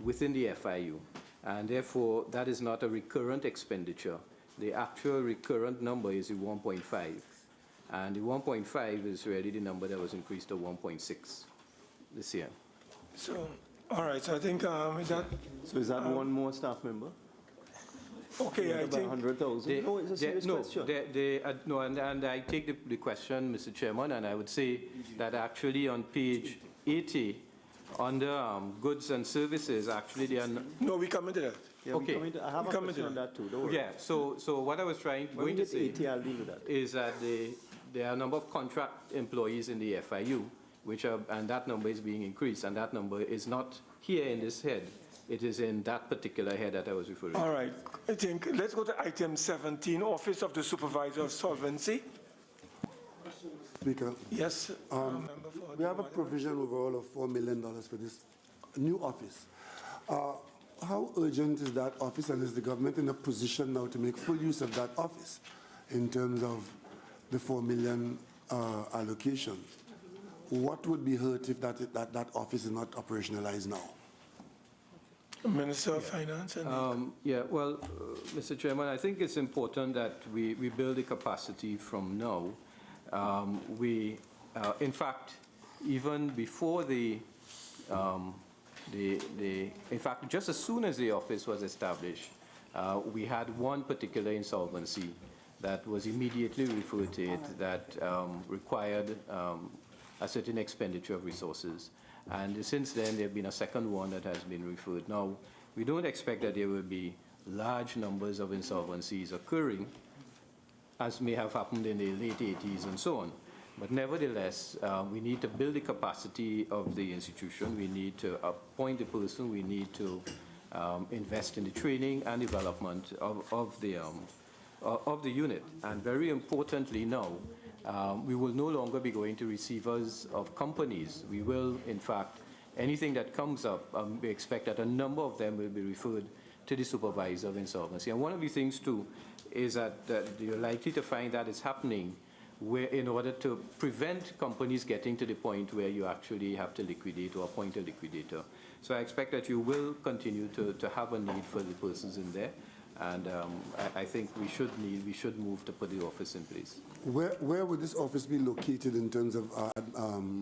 within the FIU, and therefore that is not a recurrent expenditure. The actual recurrent number is the 1.5, and the 1.5 is really the number that was increased to 1.6 this year. So, all right, so I think is that, So is that one more staff member? okay, I About think, 100,000? No, it's a serious question. No, and I take the question, Mr. Chairman, and I would say that actually on page 80, under goods and services, actually they are. no, we come into that. Yeah, Okay. I have a Come question into on that too, don't worry. Yeah, so what I was going When we to get to say 80, I'll deal with that. is that there are a number of contract employees in the FIU, and that number is being increased, and that number is not here in this head. It is in that particular head that I was referring to. All right, I think, let's go to item 17, Office of the Supervisor of Solvency. Speaker, Yes, member for we have a provision overall of $4 million for this new office. How urgent is that office, and is the government in a position now to make full use of that office in terms of the $4 million allocation? What would be hurt if that office is not operationalized now? Minister of Finance and Yeah, well, Mr. Chairman, I think it's important that we build the capacity from now. In fact, even before in fact, just as soon as the office was established, we had one particular insolvency that was immediately referred to it that required a certain expenditure of resources. And since then, there have been a second one that has been referred. Now, we don't expect that there will be large numbers of insolvencies occurring, as may have happened in the late 80s and so on. But nevertheless, we need to build the capacity of the institution. We need to appoint the person. We need to invest in the training and development of the unit. And very importantly now, we will no longer be going to receivers of companies. We will, in fact, anything that comes up, we expect that a number of them will be referred to the supervisor of insolvency. And one of the things, too, is that you're likely to find that it's happening where, in order to prevent companies getting to the point where you actually have to liquidate or appoint a liquidator. So I expect that you will continue to have a need for the persons in there. And I think we should move to put the office in place. Where would this office be located in terms of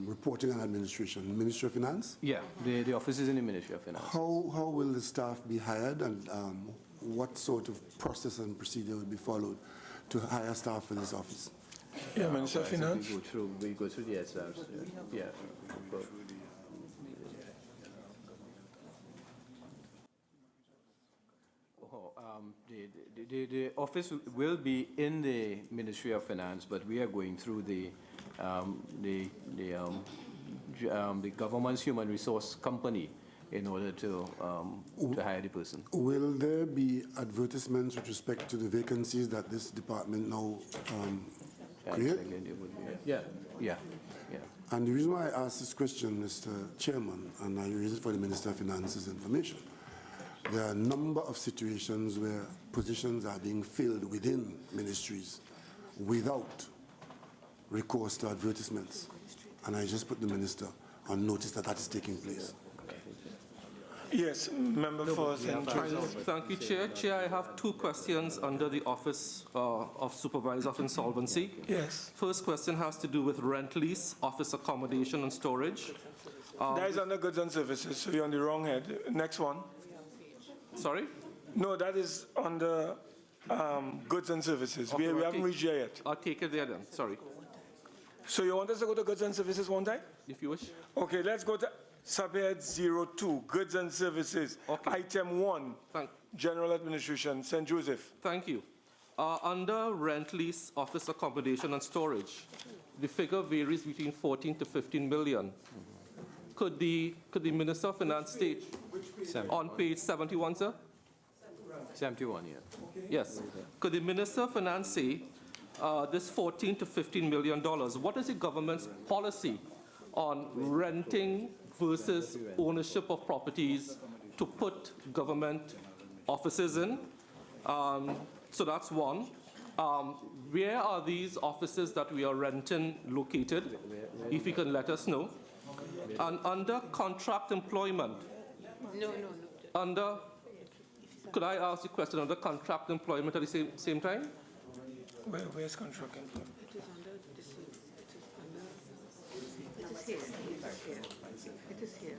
reporting and administration? Ministry of Finance? Yeah, the office is in the Ministry of Finance. How will the staff be hired, and what sort of process and procedure will be followed to hire staff for this office? yeah, Minister of Finance. We go through the SRs. Yeah. The office will be in the Ministry of Finance, but we are going through the government's human resource company in order to hire the person. Will there be advertisements with respect to the vacancies that this department now create? Yeah. And the reason why I ask this question, Mr. Chairman, and I raise it for the Minister of Finance's information, there are a number of situations where positions are being filled within ministries without recourse to advertisements. And I just put the Minister on notice that that is taking place. Yes, member for St. Joseph. Thank you, Chair. Chair, I have two questions under the Office of Supervisor of Insolvency. Yes, First question has to do with rent lease, office accommodation and storage. that is under goods and services, so you're on the wrong head. Next one. Sorry? No, that is under goods and services. Okay, We well, haven't reached there yet. I'll take it there then, sorry, So you want us to go to goods and services one time? if you wish. Okay, let's go to subhead 02, goods and services. Okay. Item 1, general administration, St. Joseph. Thank you. Under rent lease, office accommodation and storage, the figure varies between 14 to 15 million. Could the Minister of Finance state on page 71, sir? 71, yeah. Yes. Could the Minister of Finance say this $14 to $15 million, what is the government's policy on renting versus ownership of properties to put government offices in? So that's one. Where are these offices that we are renting located? If you can let us know. And under contract employment, could I ask the question under contract employment at the same time? Where's contract employment? It is under this. It is here. It is here.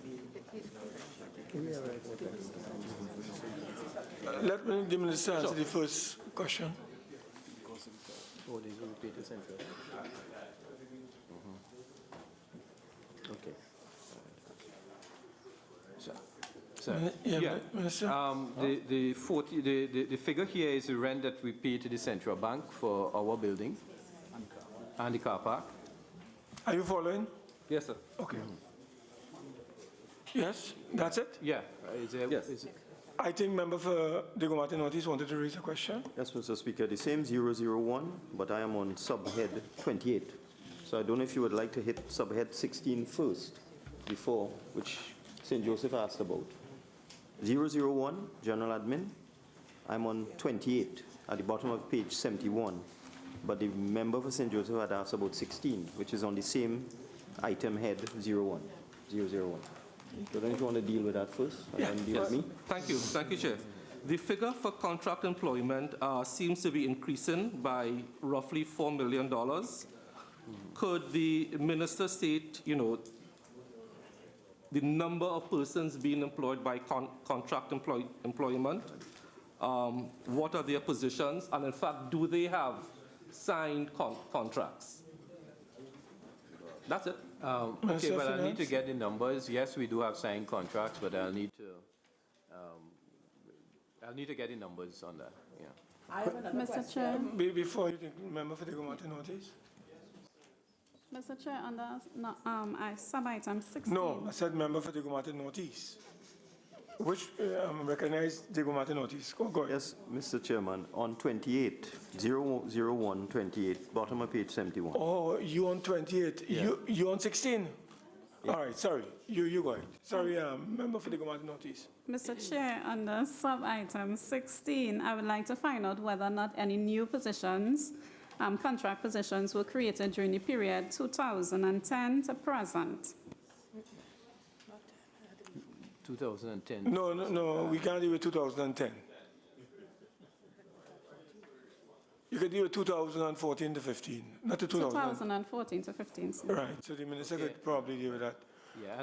Let me, the Minister, answer the first question. Oh, these will be paid to Central. Okay. Sir. Yeah, Minister. The figure here is the rent that we pay to the Central Bank for our building and the car park. Are you following? Yes, sir. Okay. Yes, that's it? Yeah. Yes. I think member for Diego Martin Ortiz wanted to raise a question. Yes, Mr. Speaker, the same 001, but I am on subhead 28. So I don't know if you would like to hit subhead 16 first, before, which St. Joseph asked about. 001, General Admin, I'm on 28, at the bottom of page 71. But the member for St. Joseph had asked about 16, which is on the same item head 001. So don't you want to deal with that first, and then deal with me? Thank you, Chair. The figure for contract employment seems to be increasing by roughly $4 million. Could the minister state, the number of persons being employed by contract employment? What are their positions? And in fact, do they have signed contracts? That's it. Okay, well, I need to get the numbers. Yes, we do have signed contracts, but I'll need to get the numbers on that. Yeah. Mr. Chair. Before you take member for Diego Martin Ortiz. Mr. Chair, under sub-item 16. No, I said member for Diego Martin Ortiz. Which recognize Diego Martin Ortiz. Go ahead. Yes, Mr. Chairman, on 28, 001, 28, bottom of page 71. Oh, you on 28. Yeah. You on 16? Yeah. All right, sorry. You go ahead. Sorry, member for Diego Martin Ortiz. Mr. Chair, under sub-item 16, I would like to find out whether or not any new positions, contract positions, were created during the period 2010 to present. 2010. No, we can't deal with 2010. You can deal with 2014 to 15, not to 2014 to 15. Sir. Right, so the minister could probably deal with that. Yeah,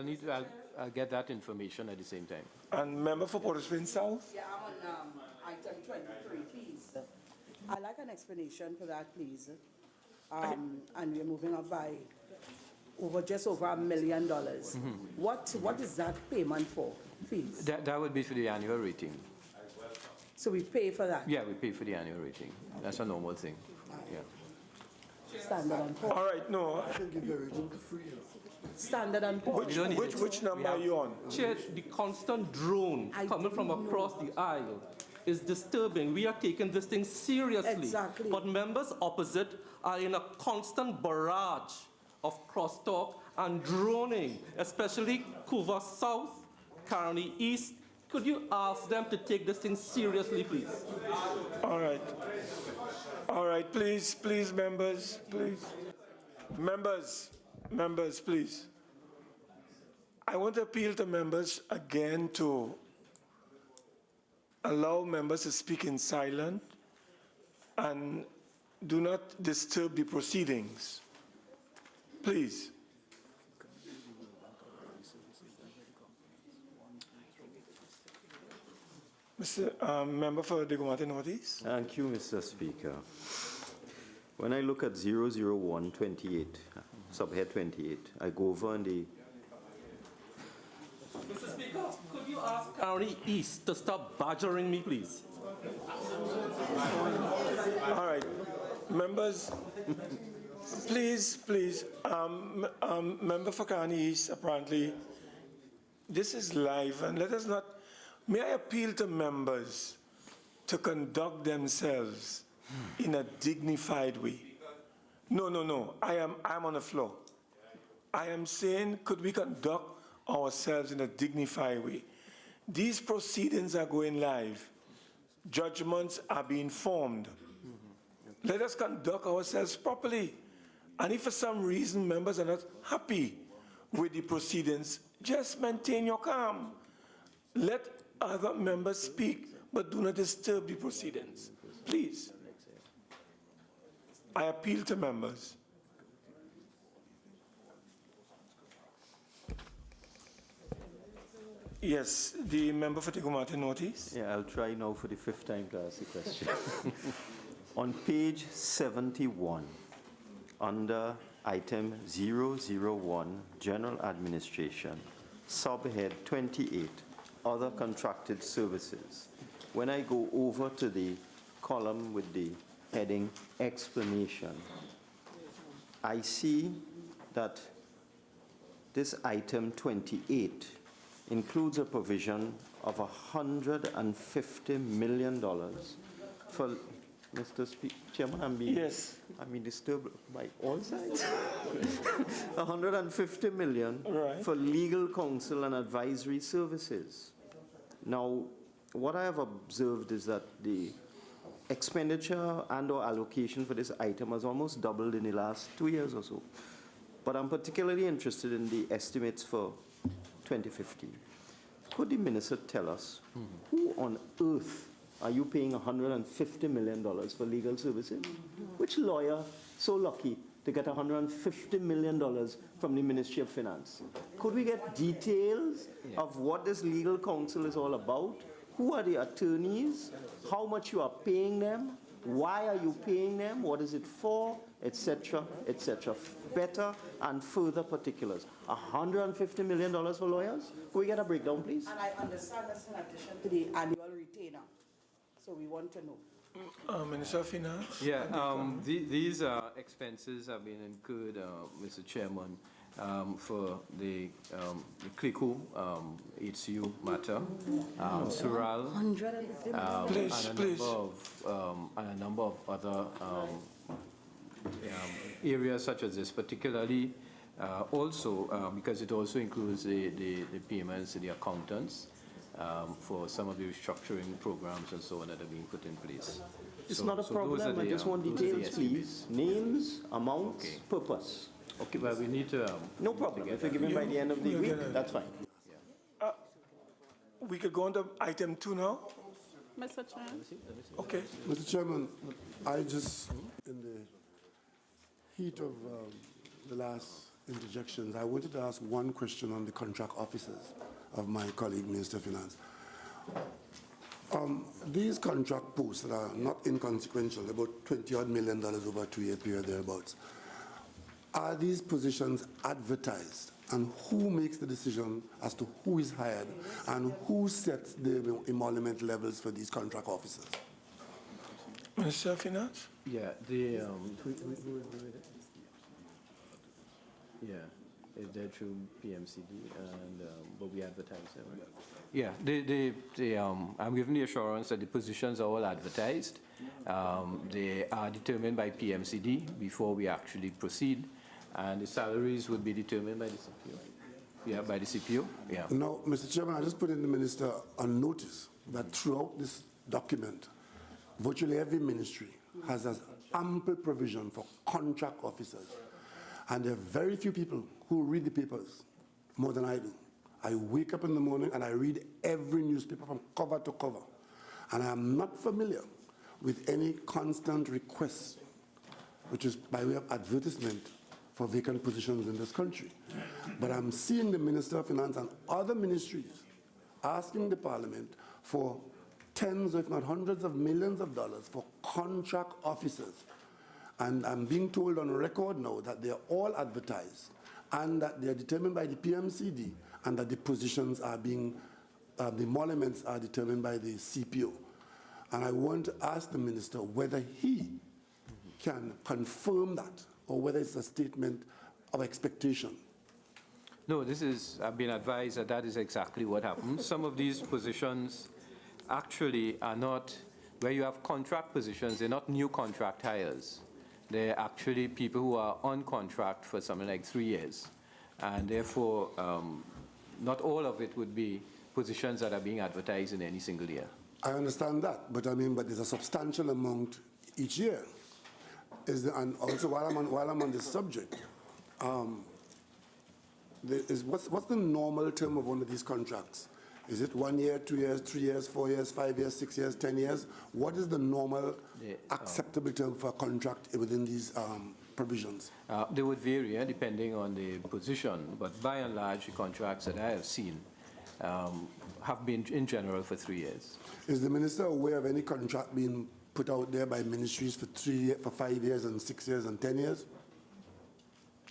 I'll get that information at the same time. And member for Port of Spain South? Yeah, I'm on item 23, please. I'd like an explanation for that, please. And we're moving up by just over $1 million. What is that payment for, please? That would be for the annual rating. So we pay for that? Yeah, we pay for the annual rating. That's a normal thing. Yeah. Standard and Poor's. All right, no. Standard and Poor's. Which number are you on? Chair, the constant drone coming from across the aisle is disturbing. We are taking this thing seriously. Exactly. But members opposite are in a constant barrage of crosstalk and droning, especially Couva South, Carney East. Could you ask them to take this thing seriously, please? All right. All right, please, members, please. Members, please. I want to appeal to members again to allow members to speak in silence and do not disturb the proceedings. Please. Mr. Member for Diego Martin Ortiz. Thank you, Mr. Speaker. When I look at 001, 28, subhead 28, I go over on the... Mr. Speaker, could you ask County East to stop badgering me, please? All right. Members, please. Member for Carney East apparently this is live, and let us not, may I appeal to members to conduct themselves in a dignified way. No, I'm on the floor. I am saying, could we conduct ourselves in a dignified way? These proceedings are going live. Judgments are being formed. Let us conduct ourselves properly. And if for some reason members are not happy with the proceedings, just maintain your calm. Let other members speak, but do not disturb the proceedings. Please. I appeal to members. Yes, the member for Tigomate notice. Yeah, I'll try now for the 5th time to ask the question. On page 71, under item 001, General Administration, subhead 28, Other Contracted Services. When I go over to the column with the heading Explanation, I see that this item 28 includes a provision of $150 million for, Mr. Chairman, I'm being disturbed by all sides. $150 million for legal counsel and advisory services. Now, what I have observed is that the expenditure and/or allocation for this item has almost doubled in the last 2 years or so. But I'm particularly interested in the estimates for 2015. Could the minister tell us who on earth are you paying $150 million for legal services? Which lawyer so lucky to get $150 million from the Ministry of Finance? Could we get details of what this legal counsel is all about? Who are the attorneys? How much you are paying them? Why are you paying them? What is it for? Etc., etc. Better and further particulars. $150 million for lawyers? Could we get a breakdown, please? And I understand that's in addition to the annual retainer. So we want to know. Minister of Finance? Yeah, these expenses have been incurred, Mr. Chairman, for the CLICO HCU matter, Sural, and a number of other areas such as this, particularly also because it also includes the payments to the accountants for some of the restructuring programs and so on that are being put in place. It's not a problem. I just want details, please. Names, amounts, purpose. Okay, well, we need to... no problem. If you give me by the end of the week, that's fine. We could go on to item 2 now? Mr. Chair. Okay. Mr. Chairman, I just, in the heat of the last interjections, I wanted to ask one question on the contract officers of my colleague, Minister of Finance. These contract posts that are not inconsequential, about $20-odd million over a 2-year period thereabouts, are these positions advertised? And who makes the decision as to who is hired and who sets the emolument levels for these contract officers? Minister of Finance? Yeah, it's there through PMCD, and but we advertise them. Yeah, I'm given the assurance that the positions are all advertised. They are determined by PMCD before we actually proceed, and the salaries would be determined by the CPO. Yeah, by the CPO. Yeah. Now, Mr. Chairman, I just put in the minister on notice that throughout this document, virtually every ministry has an ample provision for contract officers. And there are very few people who read the papers more than I do. I wake up in the morning and I read every newspaper from cover to cover. And I am not familiar with any constant request, which is by way of advertisement for vacant positions in this country. But I'm seeing the Minister of Finance and other ministries asking the Parliament for tens, if not hundreds of millions of dollars for contract officers. And I'm being told on record now that they're all advertised and that they're determined by the PMCD and that the positions are being, the emoluments are determined by the CPO. And I want to ask the minister whether he can confirm that or whether it's a statement of expectation. No, I've been advised that that is exactly what happens. Some of these positions actually are not, where you have contract positions, they're not new contract hires. They're actually people who are on contract for something like 3 years. And therefore, not all of it would be positions that are being advertised in any single year. I understand that, but there's a substantial amount each year. And also, while I'm on this subject, what's the normal term of one of these contracts? Is it 1 year, 2 years, 3 years, 4 years, 5 years, 6 years, 10 years? What is the normal acceptable term for a contract within these provisions? They would vary depending on the position, but by and large, the contracts that I have seen have been in general for 3 years. Is the minister aware of any contract being put out there by ministries for 5 years and 6 years and 10 years?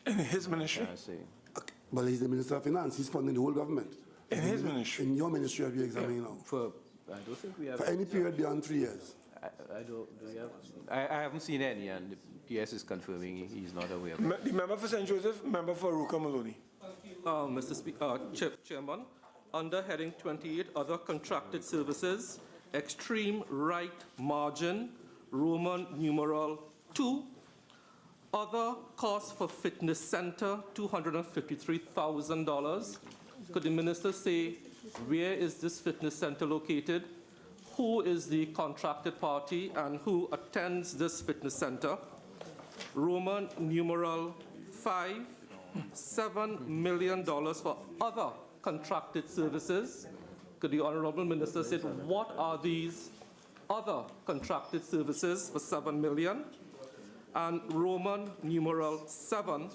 In his ministry? I see. Okay. Well, he's the Minister of Finance. He's funding the whole government. In his ministry? In your ministry, are you examining now? I don't think we have. For any period beyond 3 years? I haven't seen any, and the PS is confirming he's not aware of it. The member for St. Joseph, member for Ruka Maloney. Mr. Speaker, Chairman, under heading 28, other contracted services, extreme right margin, Roman numeral 2, other costs for fitness center, $253,000. Could the minister say where is this fitness center located? Who is the contracted party and who attends this fitness center? Roman numeral 5, $7 million for other contracted services. Could the Honourable Minister say what are these other contracted services for $7 million? And Roman numeral 7,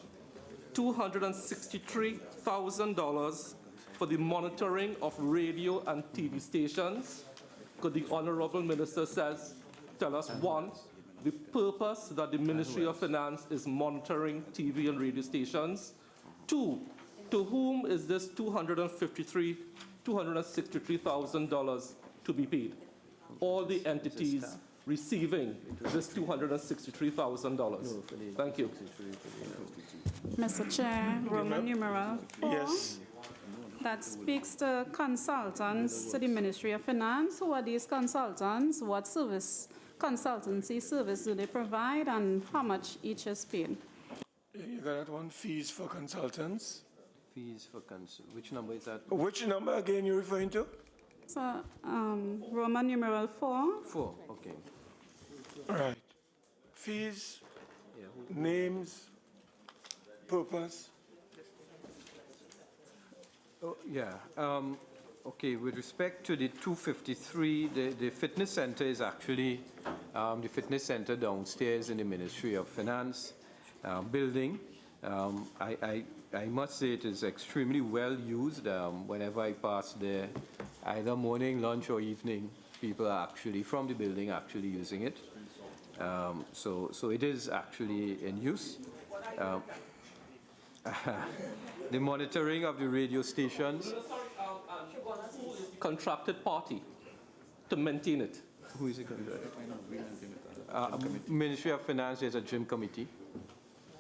$263,000 for the monitoring of radio and TV stations. Could the Honourable Minister tell us, one, the purpose that the Ministry of Finance is monitoring TV and radio stations? Two, to whom is this $263,000 to be paid? All the entities receiving this $263,000. Thank you. Mr. Chair, Roman numeral 4. Yes. That speaks to consultants to the Ministry of Finance. Who are these consultants? What consultancy service do they provide, and how much each is paid? You got that one, fees for consultants. Fees for which number is that? Which number again you're referring to? So, Roman numeral 4. 4, okay. All right. Fees, names, purpose. Oh, yeah. Okay, with respect to the 253, the fitness center is actually the fitness center downstairs in the Ministry of Finance building. I must say it is extremely well used. Whenever I pass there, either morning, lunch, or evening, people are actually from the building actually using it. So it is actually in use. The monitoring of the radio stations. Contracted party to maintain it. Who is it contracted? Ministry of Finance, there's a gym committee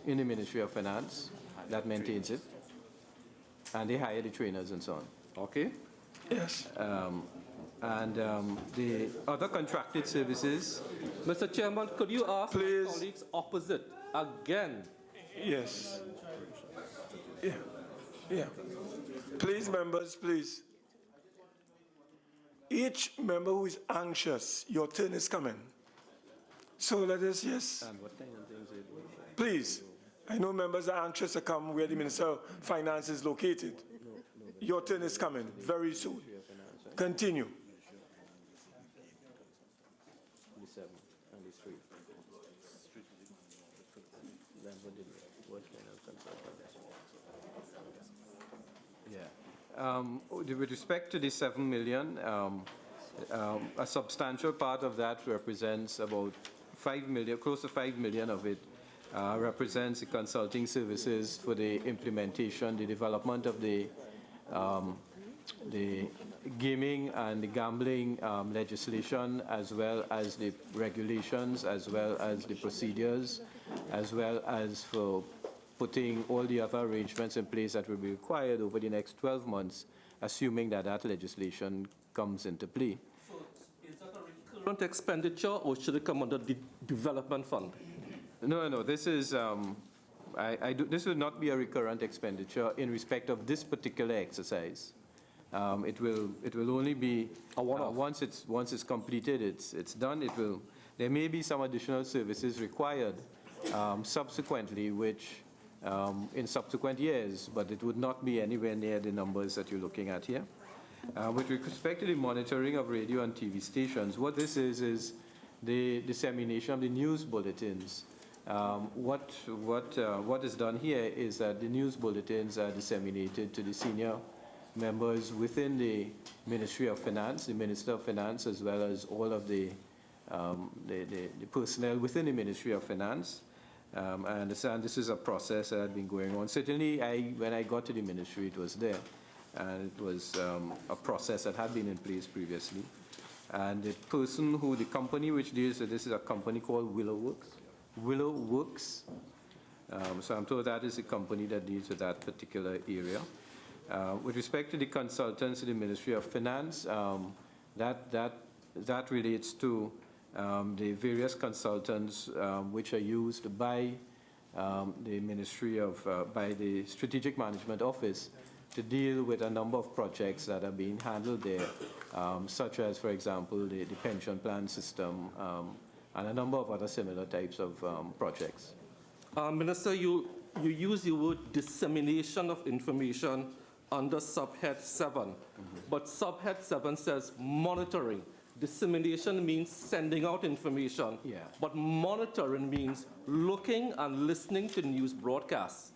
in the Ministry of Finance that maintains it. And they hire the trainers and so on. Okay? Yes. The other contracted services. Mr. Chairman, could you ask Please. my colleagues opposite again? Yes. Yeah. Yeah. Please, members, please. Each member who is anxious, your turn is coming. So let us, yes. And what kind of things they do? Please. I know members are anxious to come where the Minister of Finance is located. Your turn is coming very soon. Continue. The 7 and the 3. What kind of consultant? Yeah. With respect to the 7 million, a substantial part of that represents about 5 million, close to 5 million of it represents the consulting services for the implementation, the development of the gaming and the gambling legislation, as well as the regulations, as well as the procedures, as well as for putting all the other arrangements in place that will be required over the next 12 months, assuming that that legislation comes into play. So is that a recurrent expenditure or should it come under the development fund? No, this is, this will not be a recurrent expenditure in respect of this particular exercise. It will only be, once it's completed, it's done, there may be some additional services required subsequently, which in subsequent years, but it would not be anywhere near the numbers that you're looking at here. With respect to the monitoring of radio and TV stations, what this is the dissemination of the news bulletins. What is done here is that the news bulletins are disseminated to the senior members within the Ministry of Finance, the Minister of Finance, as well as all of the personnel within the Ministry of Finance. I understand this is a process that had been going on. Certainly, when I got to the ministry, it was there, and it was a process that had been in place previously. And the company which deals with this is a company called Willow Works. So I'm told that is the company that deals with that particular area. With respect to the consultants in the Ministry of Finance, that relates to the various consultants which are used by the Ministry of, by the Strategic Management Office to deal with a number of projects that are being handled there, such as, for example, the pension plan system and a number of other similar types of projects. Minister, you use the word dissemination of information under subhead 7, but subhead 7 says monitoring. Dissemination means sending out information, but monitoring means looking and listening to news broadcasts.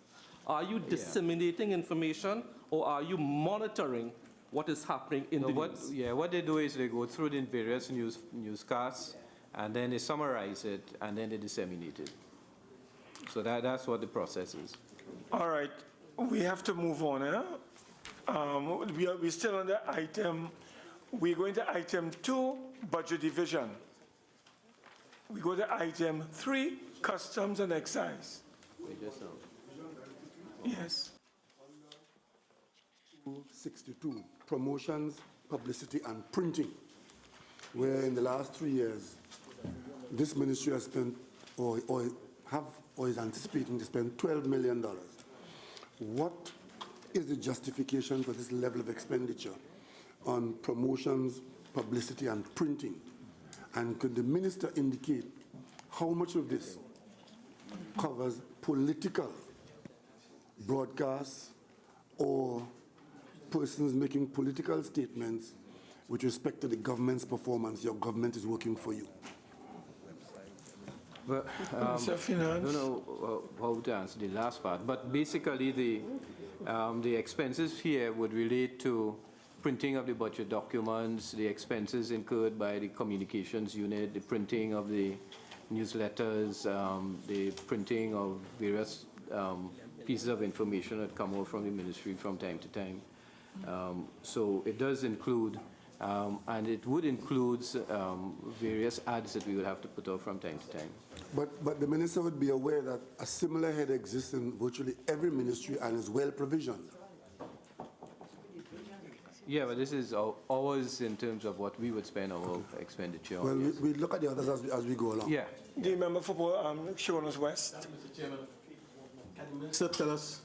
Are you disseminating information or are you monitoring what is happening in the news? Yeah, what they do is they go through the various newscasts and then they summarize it and then they disseminate it. So that's what the process is. All right, we have to move on. We're still on the item. We're going to item 2, budget division. We go to item 3, customs and excise. Yes. 62, promotions, publicity, and printing, where in the last 3 years, this ministry has spent or is anticipating to spend $12 million. What is the justification for this level of expenditure on promotions, publicity, and printing? And could the minister indicate how much of this covers political broadcasts or persons making political statements with respect to the government's performance? Your government is working for you. Well, I don't know how to answer the last part, but basically the expenses here would relate to printing of the budget documents, the expenses incurred by the communications unit, the printing of the newsletters, the printing of various pieces of information that come out from the ministry from time to time. So it does include, and it would include various ads that we would have to put out from time to time. But the minister would be aware that a similar head exists in virtually every ministry and is well provisioned. Yeah, but this is ours in terms of what we would spend our expenditure on. Well, we look at the others as we go along. Yeah. Do you remember for Shorelands West? Mr. Chairman, can the minister tell us,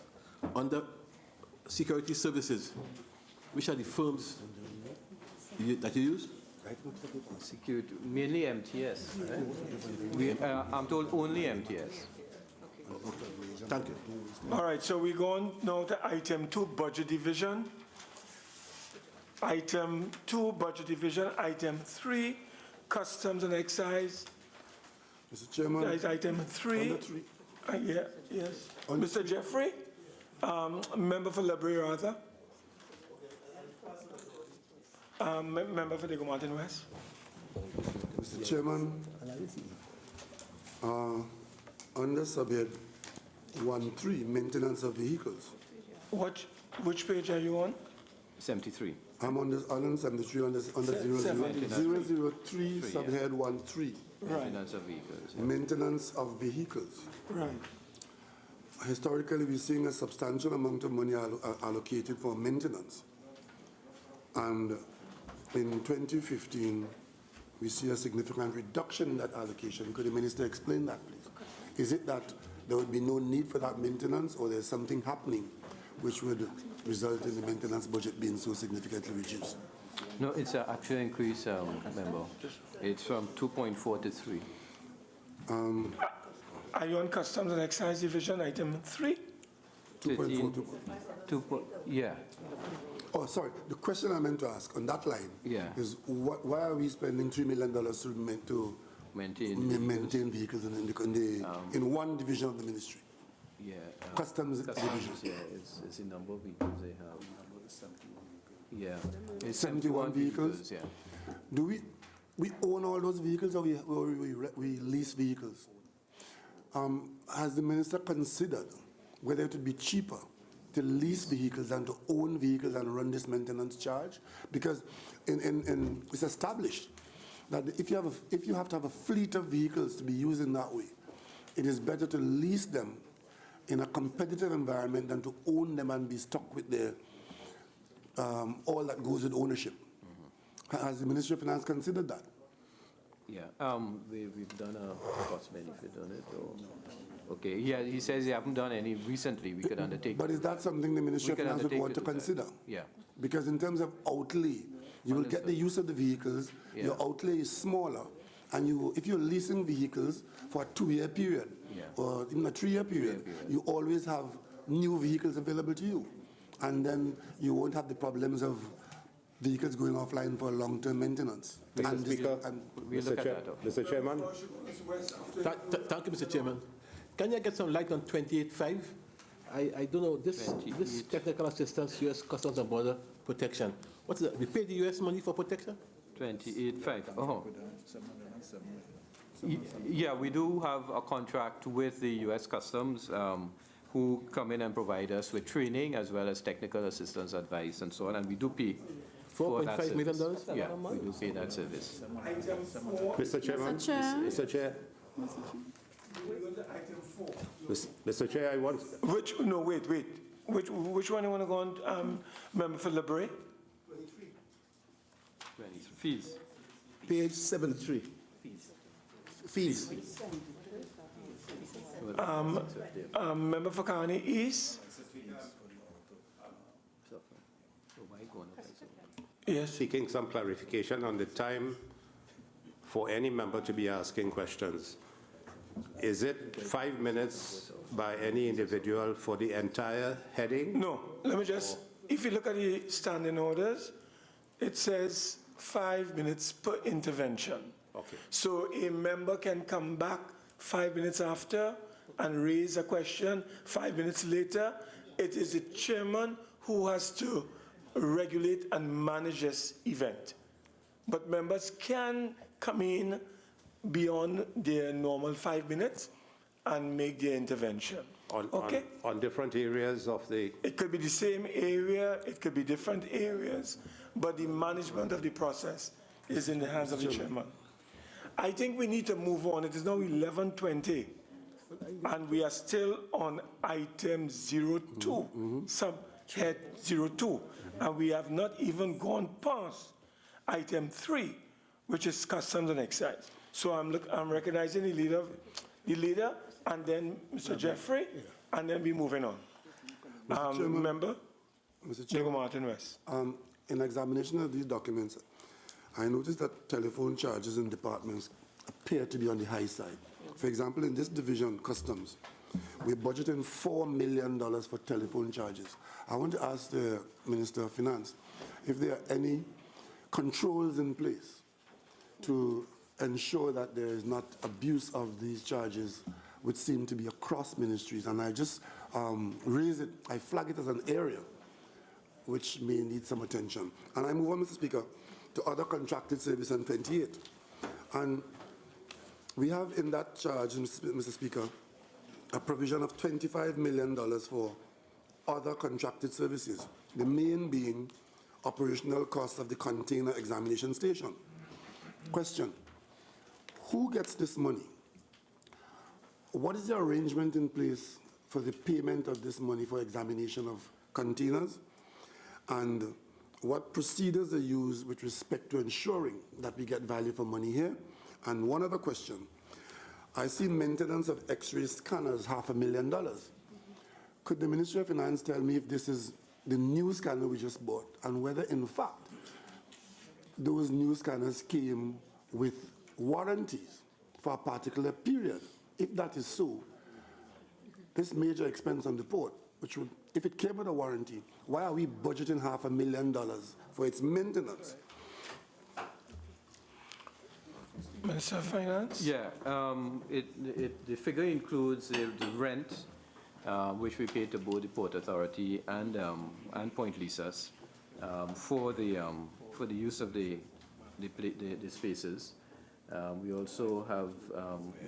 under security services, which are the firms that you use? Security, mainly MTS. Right? I'm told only MTS. Thank you. All right, so we go on now to item 2, budget division. Item 2, budget division. Item 3, customs and excise. Mr. Chairman. Item 3. Yeah, yes. Mr. Jeffrey, member for Liberia Arthur. Member for Diego Martin West. Mr. Chairman, under subhead 1.3, maintenance of vehicles. Which page are you on? 73. I'm on 73 under 003, subhead 1.3. Maintenance of vehicles. Maintenance of vehicles. Right. historically, we're seeing a substantial amount of money allocated for maintenance. And in 2015, we see a significant reduction in that allocation. Could the minister explain that, please? Is it that there would be no need for that maintenance, or there's something happening which would result in the maintenance budget being so significantly reduced? No, it's an actual increase, member. It's from 2.4 to 3. Are you on Customs and Excise Division, item 3? 2.4. Yeah. Oh, sorry. The question I meant to ask on that line is why are we spending $3 million to maintain vehicles in one division of the ministry? Yeah. Customs division. Yeah, it's the number of vehicles they have. Yeah. It's 71 vehicles? Yeah. Do we own all those vehicles, or we lease vehicles? Has the minister considered whether it would be cheaper to lease vehicles than to own vehicles and run this maintenance charge? Because it's established that if you have to have a fleet of vehicles to be used in that way, it is better to lease them in a competitive environment than to own them and be stuck with all that goes with ownership. Has the Ministry of Finance considered that? Yeah, we've done a cost benefit on it. Okay, yeah, he says they haven't done any recently. We could undertake. But is that something the Ministry of Finance would want to consider? Yeah. Because in terms of outlay, you will get the use of the vehicles. Your outlay is smaller, and if you're leasing vehicles for a 2-year period or even a 3-year period, you always have new vehicles available to you, and then you won't have the problems of vehicles going offline for long-term maintenance. Mr. Speaker, Mr. Chairman. Thank you, Mr. Chairman. Can you get some light on 28.5? I don't know, this technical assistance, U.S. Customs and Border Protection. What's that? We pay the U.S. money for protection? 28.5. Oh. Yeah, we do have a contract with the U.S. Customs who come in and provide us with training as well as technical assistance, advice, and so on, and we do pay. $4.5 million? Yeah, we do pay that service. Mr. Chairman? Mr. Chair? Mr. Chair, I want... Wait. Which one you want to go on, Member for Libre? 23. Fees. Page 73. Fees. Member for Carney East? Yes. Seeking some clarification on the time for any member to be asking questions. Is it 5 minutes by any individual for the entire heading? No. Let me just, if you look at the standing orders, it says 5 minutes per intervention. Okay. So a member can come back 5 minutes after and raise a question 5 minutes later. It is the chairman who has to regulate and manage this event. But members can come in beyond their normal 5 minutes and make their intervention. On different areas of the... It could be the same area, it could be different areas, but the management of the process is in the hands of the chairman. I think we need to move on. It is now 11:20, and we are still on item 02, subhead 02, and we have not even gone past item 3, which is customs and excise. So I'm recognizing the leader, and then Mr. Jeffrey, and then we're moving on. Member? Mr. Chairman, Martin West. In examination of these documents, I noticed that telephone charges in departments appear to be on the high side. For example, in this division, customs, we're budgeting $4 million for telephone charges. I want to ask the Minister of Finance if there are any controls in place to ensure that there is not abuse of these charges, which seem to be across ministries. And I just I flag it as an area which may need some attention. And I move on, Mr. Speaker, to other contracted service on 28. And we have in that charge, Mr. Speaker, a provision of $25 million for other contracted services, the main being operational costs of the container examination station. Question, who gets this money? What is the arrangement in place for the payment of this money for examination of containers, and what procedures are used with respect to ensuring that we get value for money here. And one other question. I see maintenance of X-ray scanners, $500,000. Could the Ministry of Finance tell me if this is the new scanner we just bought, and whether in fact those new scanners came with warranties for a particular period? If that is so, this major expense on the port, which would, if it came with a warranty, why are we budgeting $500,000 for its maintenance? Minister of Finance? Yeah, the figure includes the rent, which we pay to both the Port Authority and Point Lisas for the use of the spaces. We also have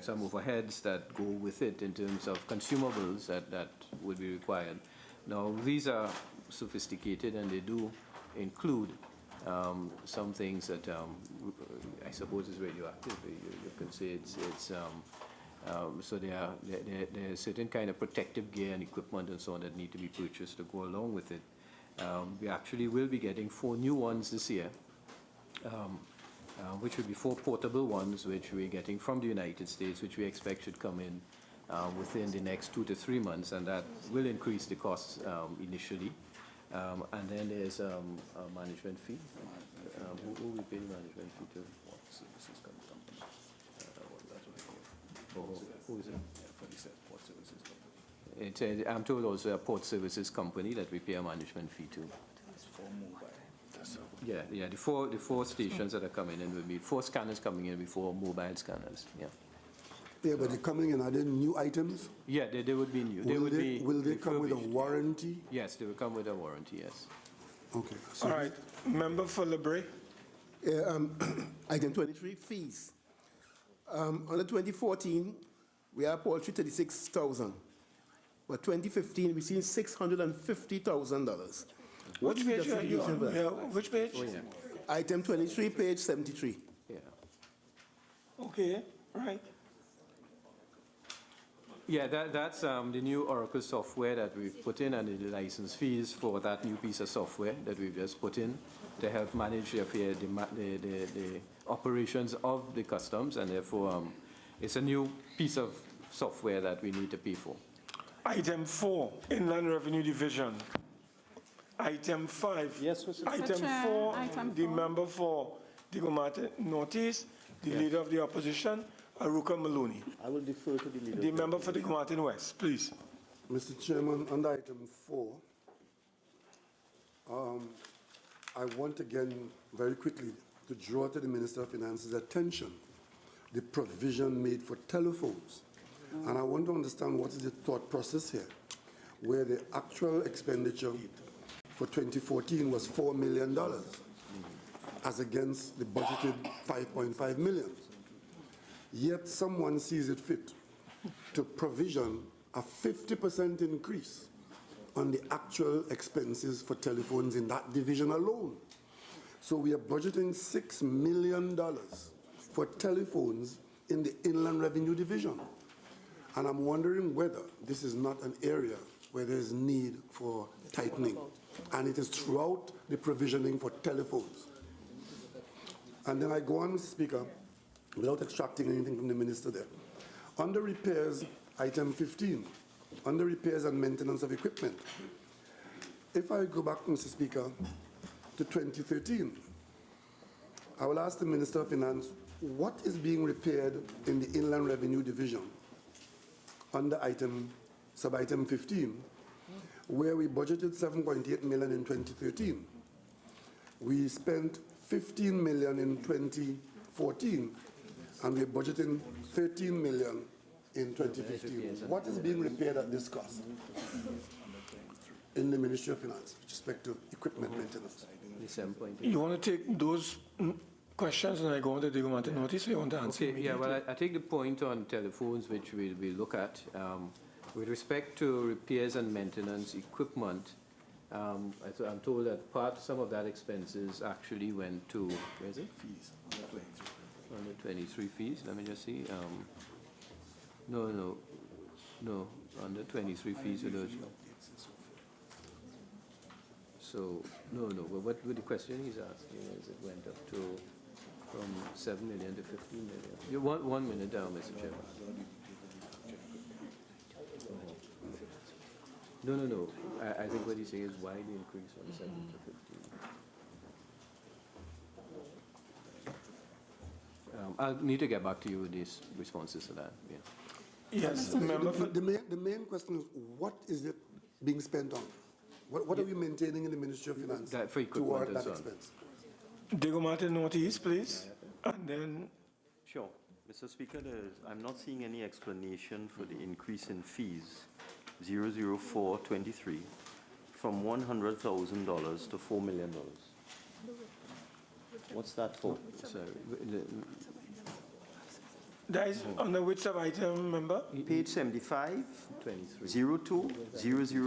some overheads that go with it in terms of consumables that would be required. Now, these are sophisticated, and they do include some things that I suppose is radioactive. You can say it's so there are certain kind of protective gear and equipment and so on that need to be purchased to go along with it. We actually will be getting 4 new ones this year, which will be 4 portable ones, which we're getting from the United States, which we expect should come in within the next 2 to 3 months, and that will increase the costs initially. And then there's a management fee. Who we pay the management fee to? Port Services Company. Who is it? Port Services Company. I'm told also a Port Services Company that we pay a management fee to. Yeah, the four stations that are coming in will be 4 scanners coming in before mobile scanners. Yeah. Yeah, but they're coming in, are they new items? Yeah, they would be new. Will they come with a warranty? Yes, they will come with a warranty, yes. Okay. So All right, member for Libre. Item 23, fees. Under 2014, we are poultry 36,000. But 2015, we seen $650,000. Which page are you on? Yeah, which page? Oh, yeah. Item 23, page 73. Yeah. Okay, right. Yeah, that's the new Oracle software that we've put in, and the license fees for that new piece of software that we've just put in to help manage the operations of the customs, and therefore it's a new piece of software that we need to pay for. Item 4, Inland Revenue Division. Item 5. Yes, Mr. Item Chair, 4, item the 4. member for Digomata Northeast, the leader of the opposition, Aruka Maloney. I will defer to the leader. The member for Digomata West, please. Mr. Chairman, under item 4, I want again, very quickly, to draw to the Minister of Finance's attention the provision made for telephones. And I want to understand what is the thought process here, where the actual expenditure for 2014 was $4 million, as against the budgeted $5.5 million. Yet someone sees it fit to provision a 50% increase on the actual expenses for telephones in that division alone. So we are budgeting $6 million for telephones in the Inland Revenue Division. And I'm wondering whether this is not an area where there's need for tightening. And it is throughout the provisioning for telephones. And then I go on, Mr. Speaker, without extracting anything from the minister there. Under repairs, item 15, under repairs and maintenance of equipment. If I go back, Mr. Speaker, to 2013, I will ask the Minister of Finance, what is being repaired in the Inland Revenue Division under sub-item 15, where we budgeted $7.8 million in 2013. We spent $15 million in 2014, and we're budgeting $13 million in 2015. What is being repaired at this cost in the Ministry of Finance with respect to equipment maintenance? You want to take those questions and I go on to Digomata Notice, or you want to answer? Okay, yeah, well, I take the point on telephones, which we'll look at. With respect to repairs and maintenance equipment, I'm told that some of that expenses actually went to, where is it? Fees. Under 23 fees, let me just see. No. Under 23 fees with those. So, no, but what the question he's asking is it went up to from 7 million to 15 million. You want 1 minute down, Mr. Chairman. No. I think what he's saying is why the increase from 7 to 15. I'll need to get back to you with these responses to that. Yeah. Yes, member. The main question is, what is it being spent on? What are we maintaining in the Ministry of Finance That for equipment toward and that so on. expense? Diego Martin Northeast, please. And then, Sure. Mr. Speaker, I'm not seeing any explanation for the increase in fees, 00423, from $100,000 to $4 million. What's that for? Sorry. that is under which sub-item, member? Page 75, 23. 02,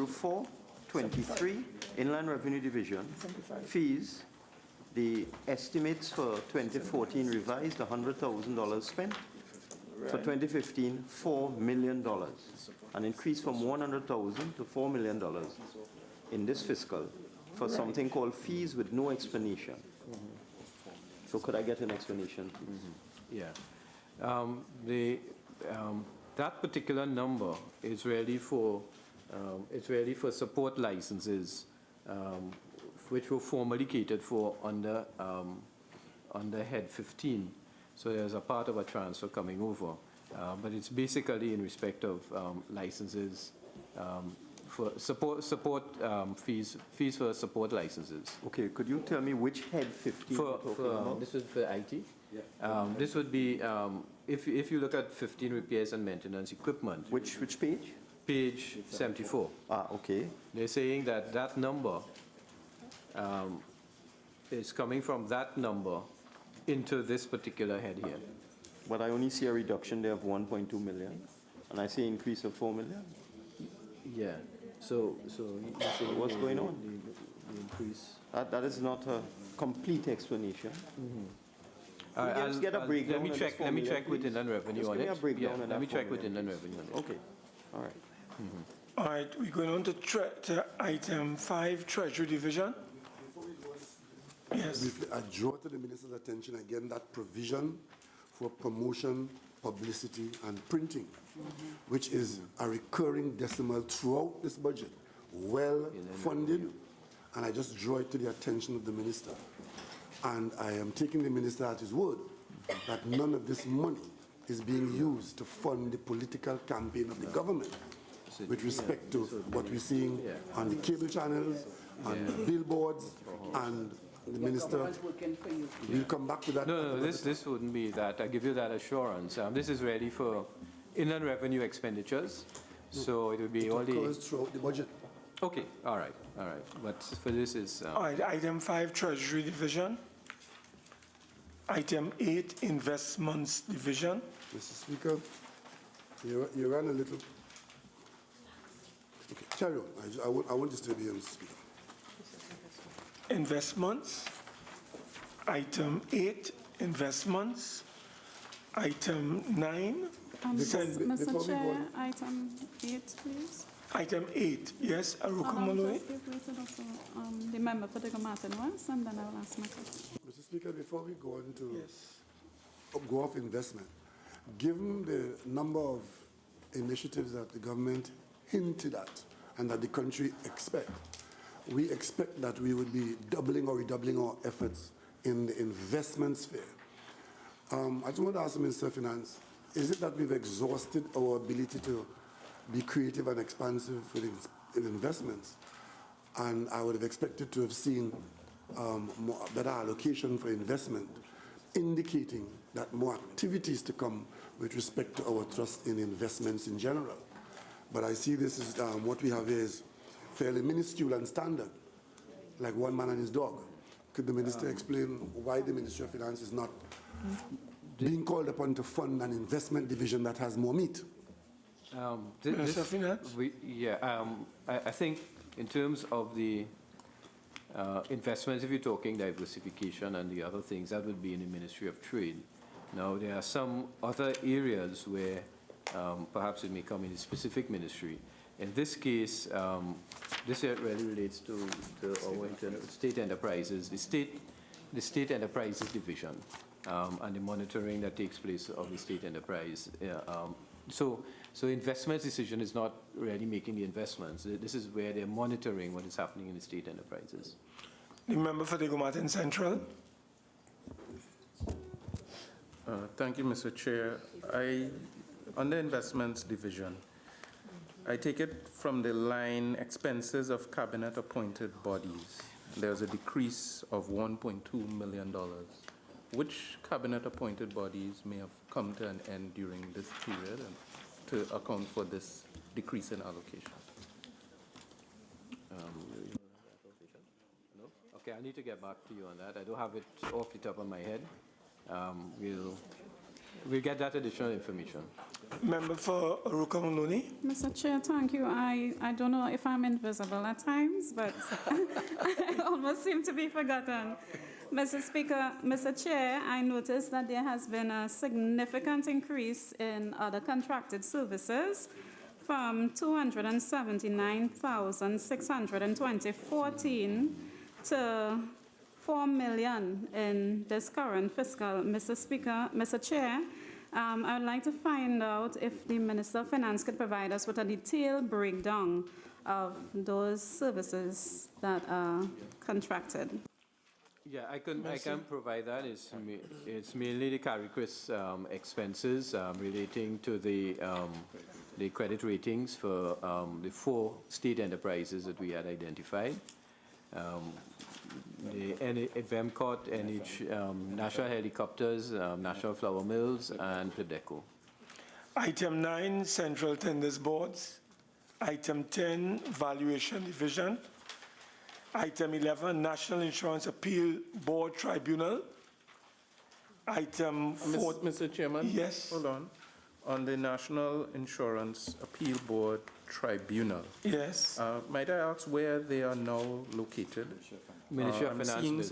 00423, Inland Revenue Division, fees. The estimates for 2014 revised, $100,000 spent. For 2015, $4 million. An increase from $100,000 to $4 million in this fiscal for something called fees with no explanation. So could I get an explanation, please? Yeah. That particular number is really for support licenses, which were formerly catered for under Head 15. So there's a part of a transfer coming over, but it's basically in respect of licenses for support fees for support licenses. Okay, could you tell me which Head 15 you're talking about? This was for IT. Yeah. This would be if you look at 15 repairs and maintenance equipment. Which page? Page 74. Okay. They're saying that number is coming from that number into this particular head here. But I only see a reduction there of 1.2 million, and I see an increase of 4 million. Yeah. So you're saying What's going on? The increase. That is not a complete explanation. I'll get a breakdown. Let me check with Inland Revenue on it. Just give me a breakdown. Yeah, let me check with Inland Revenue on it. Okay. All right. All right, we're going on to item 5, Treasury Division. Yes. Briefly, I draw to the minister's attention again that provision for promotion, publicity, and printing, which is a recurring decimal throughout this budget, well funded, and I just draw it to the attention of the minister. And I am taking the minister at his word that none of this money is being used to fund the political campaign of the government with respect to what we're seeing on the cable channels, on the billboards, and the minister will come back to that. No, this wouldn't be that. I give you that assurance. This is ready for Inland Revenue expenditures, so it will be all the... It occurs throughout the budget. Okay, all right. But for this is... All right, item 5, Treasury Division. Item 8, Investments Division. Mr. Speaker, you ran a little... Okay, carry on. I won't disturb you, Mr. Speaker. Investments. Item 8, Investments. Item 9, Mr. Chair, item 8, please. Item 8, yes, Aruka Malloy. Just give way to the member for Diego Martin once, and then I'll ask my question. Mr. Speaker, before we go on to go off investment, given the number of initiatives that the government hinted at and that the country expect, we expect that we would be doubling or redoubling our efforts in the investment sphere. I just want to ask the Minister of Finance, is it that we've exhausted our ability to be creative and expansive with investments? And I would have expected to have seen better allocation for investment, indicating that more activities to come with respect to our trust in investments in general. But I see this is what we have here is fairly minuscule and standard, like one man and his dog. Could the minister explain why the Ministry of Finance is not being called upon to fund an investment division that has more meat? Minister of Finance? I think in terms of the investments, if you're talking diversification and the other things, that would be in the Ministry of Trade. Now, there are some other areas where perhaps it may come in a specific ministry. In this case, this really relates to our internal state enterprises, the state enterprises division, and the monitoring that takes place of the state enterprise. So investment decision is not really making the investments. This is where they're monitoring what is happening in the state enterprises. The member for Diego Martin Central. Thank you, Mr. Chair. On the investments division, I take it from the line expenses of cabinet-appointed bodies. There's a decrease of $1.2 million. Which cabinet-appointed bodies may have come to an end during this period and to account for this decrease in allocation? No? Okay, I need to get back to you on that. I don't have it off the top of my head. We'll get that additional information. Member for Aruka Muluni. Mr. Chair, thank you. I don't know if I'm invisible at times, but I almost seem to be forgotten. Mr. Speaker, Mr. Chair, I noticed that there has been a significant increase in other contracted services from 279,600 in 2014 to 4 million in this current fiscal. Mr. Speaker, Mr. Chair, I would like to find out if the Minister of Finance could provide us with a detailed breakdown of those services that are contracted. Yeah, I can provide that. It's mainly the CARICRIS expenses relating to the credit ratings for the 4 state enterprises that we had identified. The VEMCOT, National Helicopters, National Flour Mills, and Predeco. Item 9, Central Tenders Boards. Item 10, Valuation Division. Item 11, National Insurance Appeal Board Tribunal. Item 4. Mr. Chairman? Yes. Hold on. On the National Insurance Appeal Board Tribunal. Yes. Might I ask where they are now located? Ministry of I'm Finance.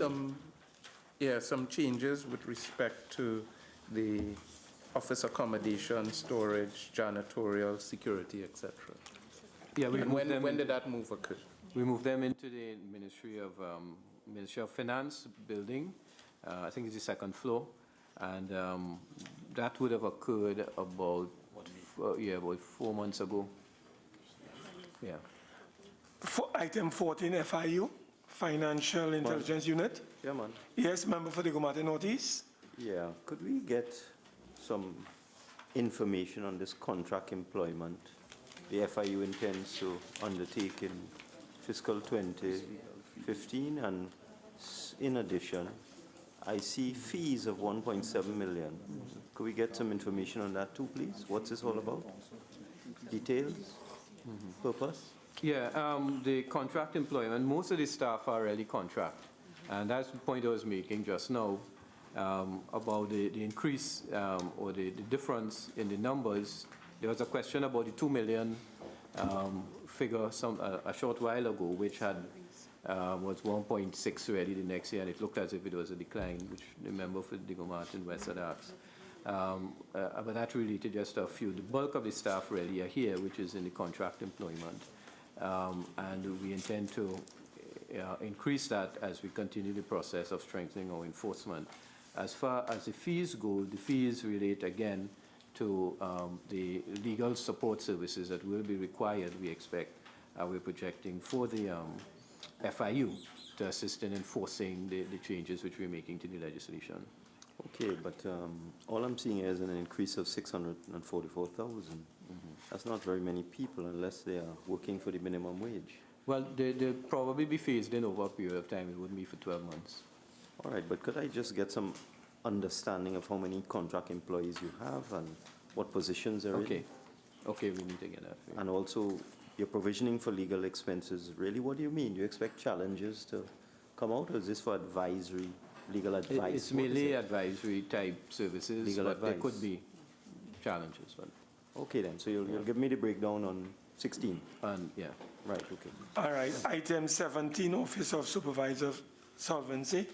seeing some changes with respect to the office accommodation, storage, janitorial, security, etc. Yeah, when did that move occur? We moved them into the Ministry of Finance building. I think it's the 2nd floor, and that would have occurred about 4 months ago. Yeah. For item 14, FIU, Financial Intelligence Unit. Yeah, man. Yes, member for Diego Martin Northeast. Yeah, could we get some information on this contract employment the FIU intends to undertake in fiscal 2015? And in addition, I see fees of 1.7 million. Could we get some information on that too, please? What's this all about? Details? Purpose? Yeah, the contract employment, most of the staff are really contract. And that's the point I was making just now about the increase or the difference in the numbers. There was a question about the 2 million figure a short while ago, which had was 1.6 already the next year, and it looked as if it was a decline, which the member for Diego Martin West had asked. But that related just a few. The bulk of the staff really are here, which is in the contract employment. And we intend to increase that as we continue the process of strengthening our enforcement. As far as the fees go, the fees relate again to the legal support services that will be required, we expect, we're projecting for the FIU to assist in enforcing the changes which we're making to the legislation. Okay, but all I'm seeing is an increase of 644,000. That's not very many people unless they are working for the minimum wage. Well, they'll probably be phased in over a period of time. It wouldn't be for 12 months. All right, but could I just get some understanding of how many contract employees you have and what positions they're in? Okay, we need to get that for you. And also, your provisioning for legal expenses, really, what do you mean? Do you expect challenges to come out, or is this for advisory, legal advice? It's mainly advisory type services, Legal but advice. there could be challenges. But okay then, so you'll give me the breakdown on 16? yeah. Right, okay. All right, item 17, Office of Supervisor Solvency.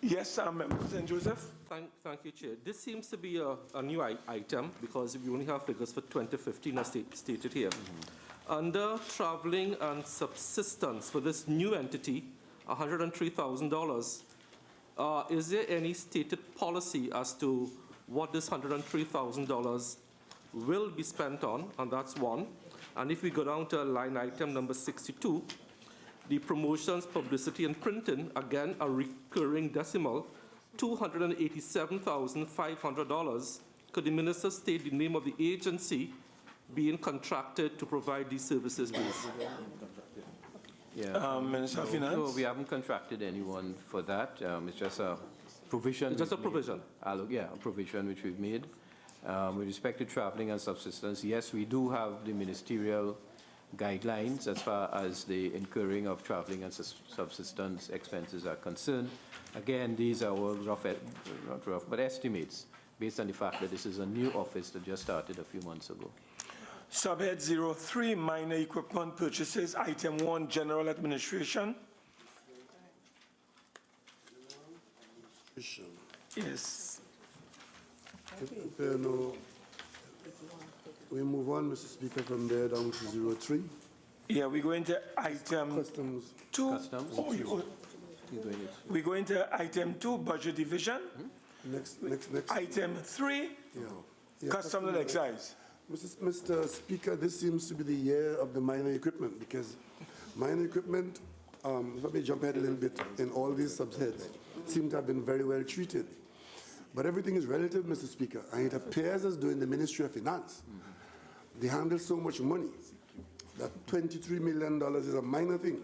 Yes, Member St. Joseph. Thank you, Chair. This seems to be a new item because we only have figures for 2015 as stated here. Under traveling and subsistence for this new entity, $103,000, is there any stated policy as to what this $103,000 will be spent on? And that's one. And if we go down to line item number 62, the promotions, publicity, and printing, again, a recurring decimal, $287,500. Could the minister state the name of the agency being contracted to provide these services, please? Yeah. Minister of Finance? No, we haven't contracted anyone for that. It's just a provision. Just a provision? Yeah, a provision which we've made. With respect to traveling and subsistence, yes, we do have the ministerial guidelines as far as the incurring of traveling and subsistence expenses are concerned. Again, these are all rough, not rough, but estimates based on the fact that this is a new office that just started a few months ago. Subhead 03, minor equipment purchases, item 1, general administration. Yes. If there are no, we move on, Mr. Speaker, from there down to 03. Yeah, we go into item Customs. 2. Customs. We go into item 2, budget division. Next. Item 3, Yeah, customs and excise. Mr. Speaker, this seems to be the year of the minor equipment because minor equipment, let me jump ahead a little bit, in all these subheads, seem to have been very well treated. But everything is relative, Mr. Speaker, and it appears as though in the Ministry of Finance, they handle so much money that $23 million is a minor thing.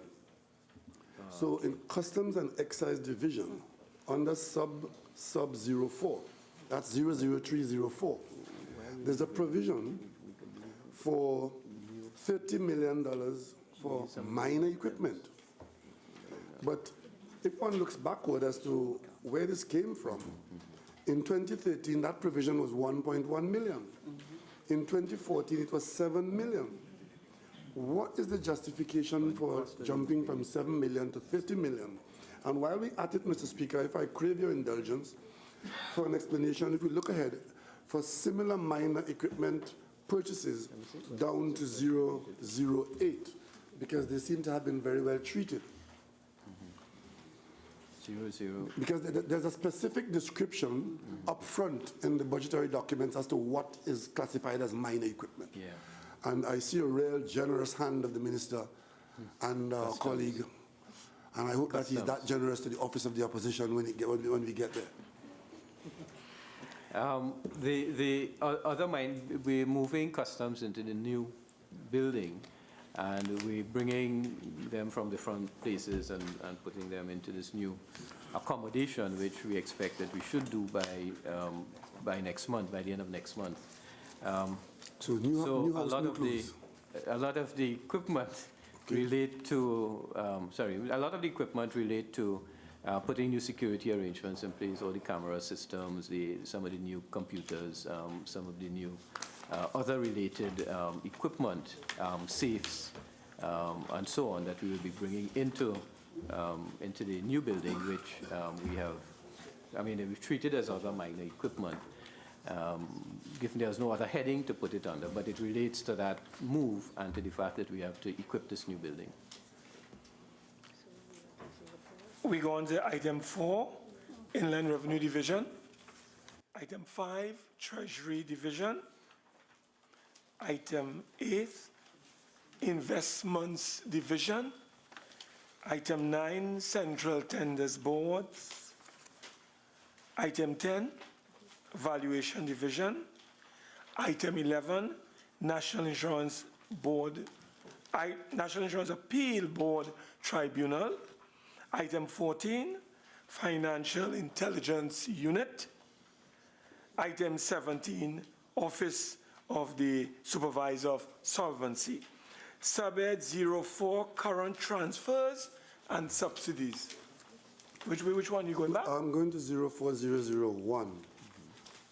So in Customs and Excise Division, under sub 04, that's 00304, there's a provision for $30 million for minor equipment. But if one looks backward as to where this came from, in 2013, that provision was 1.1 million. In 2014, it was 7 million. What is the justification for jumping from 7 million to 30 million? And while we're at it, Mr. Speaker, if I crave your indulgence for an explanation, if we look ahead, for similar minor equipment purchases down to 008, because they seem to have been very well treated. 00. Because there's a specific description up front in the budgetary documents as to what is classified as minor equipment. Yeah. And I see a real generous hand of the minister and colleague, and I hope that he's that generous to the office of the opposition when we get there. The other we're moving customs into the new building, and we're bringing them from different places and putting them into this new accommodation, which we expect that we should do by next month, by the end of next month. So new house, new clothes. A lot of the equipment relate to, a lot of the equipment relate to putting new security arrangements in place, all the camera systems, some of the new computers, some of the new other related equipment, safes, and so on, that we will be bringing into the new building, which we've treated as other minor equipment, given there's no other heading to put it under, but it relates to that move and to the fact that we have to equip this new building. We go on to item 4, Inland Revenue Division. Item 5, Treasury Division. Item 8, Investments Division. Item 9, Central Tenders Board. Item 10, Valuation Division. Item 11, National Insurance Board, National Insurance Appeal Board Tribunal. Item 14, Financial Intelligence Unit. Item 17, Office of the Supervisor of Solvency. Subhead 04, Current Transfers and Subsidies. Which one are you going back? I'm going to 04001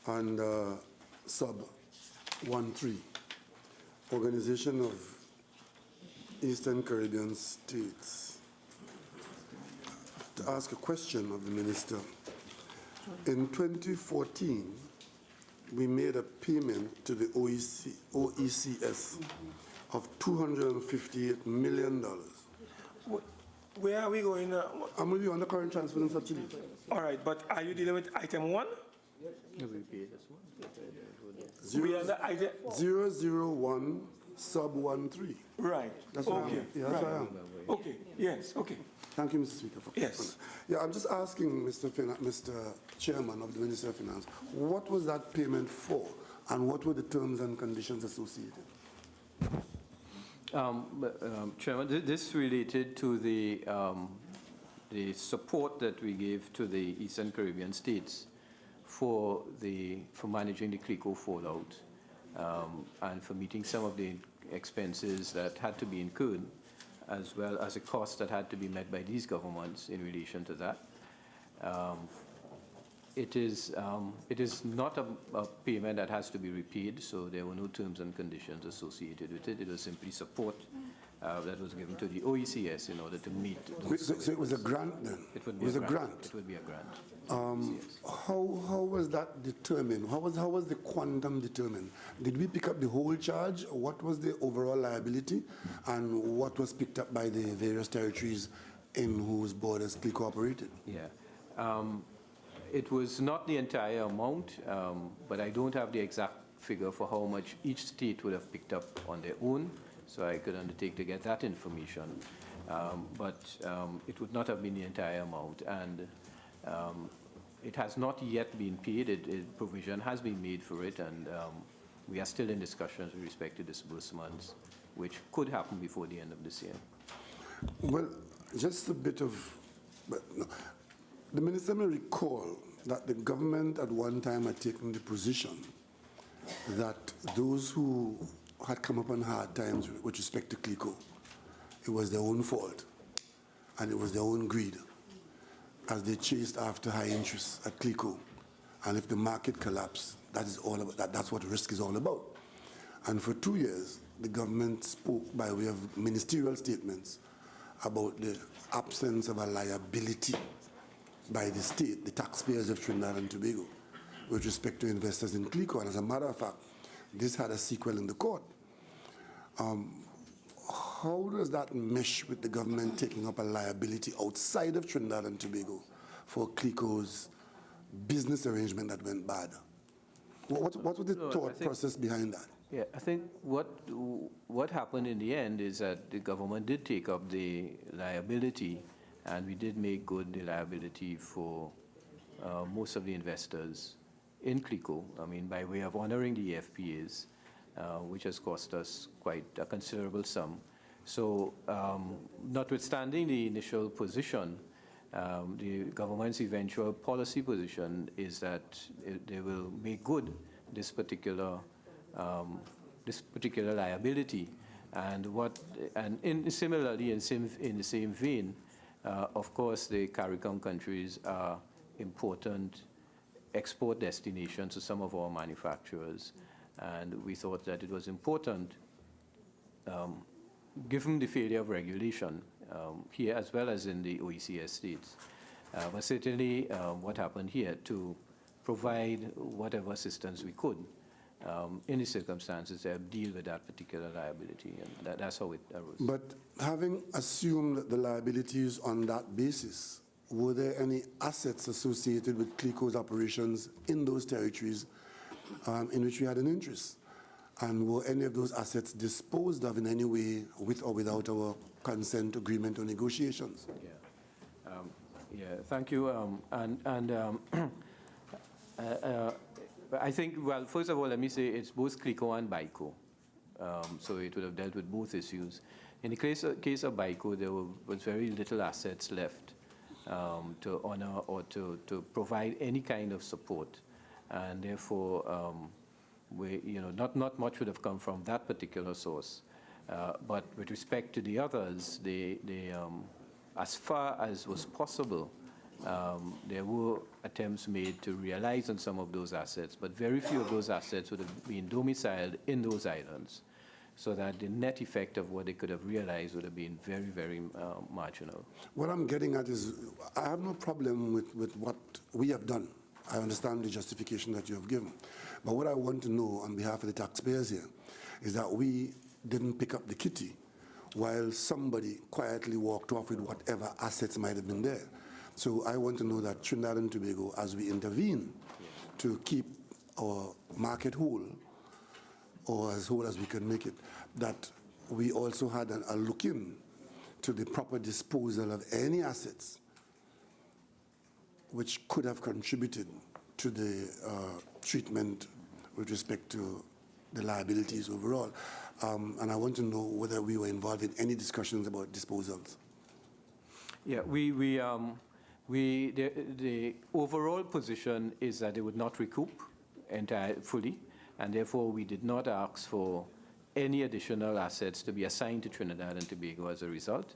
and sub 13, Organization of Eastern Caribbean States. To ask a question of the minister. In 2014, we made a payment to the OECS of $258 million. Where are we going now? I'm going to be on the current transfer and subsidy. All right, but are you dealing with item 1? We are the item. 001 sub 13. Right. That's what I Okay. am. Yeah, that's what I am. Okay. Yes. Okay. Thank you, Mr. Speaker. Yes. Yeah, I'm just asking Mr. Chairman of the Ministry of Finance, what was that payment for, and what were the terms and conditions associated? Chairman, this related to the support that we gave to the Eastern Caribbean states for managing the CLICO fallout and for meeting some of the expenses that had to be incurred, as well as the costs that had to be met by these governments in relation to that. It is not a payment that has to be repaid, so there were no terms and conditions associated with it. It was simply support that was given to the OECS in order to meet those. So it was a grant then? It would be a grant. grant? It would be a grant. How was that determined? How was the quantum determined? Did we pick up the whole charge? What was the overall liability? And what was picked up by the various territories in whose borders CLICO operated? Yeah. It was not the entire amount, but I don't have the exact figure for how much each state would have picked up on their own, so I could undertake to get that information. But it would not have been the entire amount, and it has not yet been paid. Provision has been made for it, and we are still in discussions with respect to disbursements, which could happen before the end of this year. Well, just a bit of... The minister may recall that the government at one time had taken the position that those who had come upon hard times with respect to CLICO, it was their own fault and it was their own greed as they chased after high interest at CLICO. And if the market collapsed, that is all about, that's what risk is all about. And for 2 years, the government spoke by way of ministerial statements about the absence of a liability by the state, the taxpayers of Trinidad and Tobago, with respect to investors in CLICO. And as a matter of fact, this had a sequel in the court. How does that mesh with the government taking up a liability outside of Trinidad and Tobago for CLICO's business arrangement that went bad? What was the thought process behind that? Yeah, I think what happened in the end is that the government did take up the liability, and we did make good the liability for most of the investors in CLICO, I mean, by way of honoring the FPAs, which has cost us quite a considerable sum. So notwithstanding the initial position, the government's eventual policy position is that they will make good this particular liability, and similarly in the same vein, of course, the CARICOM countries are important export destinations to some of our manufacturers, and we thought that it was important, given the failure of regulation here as well as in the OECS states, but certainly what happened here, to provide whatever assistance we could in the circumstances to deal with that particular liability, and that's how it arose. But having assumed that the liabilities on that basis, were there any assets associated with CLICO's operations in those territories in which we had an interest? And were any of those assets disposed of in any way with or without our consent, agreement, or negotiations? Yeah, thank you. I think, well, first of all, let me say it's both CLICO and BICO. So it would have dealt with both issues. In the case of BICO, there was very little assets left to honor or to provide any kind of support. And therefore, not much would have come from that particular source. But with respect to the others, as far as was possible, there were attempts made to realize on some of those assets, but very few of those assets would have been domiciled in those islands, so that the net effect of what they could have realized would have been very, very marginal. What I'm getting at is, I have no problem with what we have done I understand the justification that you have given. But what I want to know on behalf of the taxpayers here is that we didn't pick up the kitty while somebody quietly walked off with whatever assets might have been there. So I want to know that Trinidad and Tobago, as we intervene to keep our market whole, or as whole as we can make it, that we also had a look in to the proper disposal of any assets which could have contributed to the treatment with respect to the liabilities overall. And I want to know whether we were involved in any discussions about disposals. Yeah, the overall position is that they would not recoup fully, and therefore we did not ask for any additional assets to be assigned to Trinidad and Tobago as a result.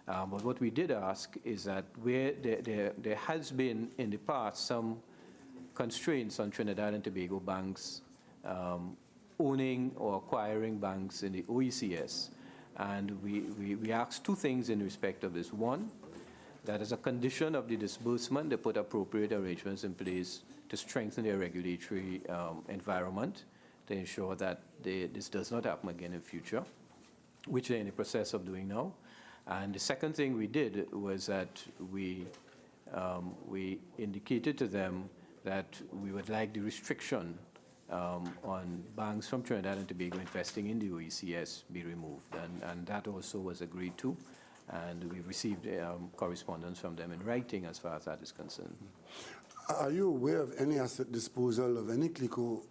But what we did ask is that where there has been in the past some constraints on Trinidad and Tobago banks owning or acquiring banks in the OECS, and we asked two things in respect of this. One, that as a condition of the disbursement, they put appropriate arrangements in place to strengthen their regulatory environment to ensure that this does not happen again in future, which they're in the process of doing now. And the second thing we did was that we indicated to them that we would like the restriction on banks from Trinidad and Tobago investing in the OECS be removed. And that also was agreed to. And we received correspondence from them in writing as far as that is concerned. Are you aware of any asset disposal of any CLICO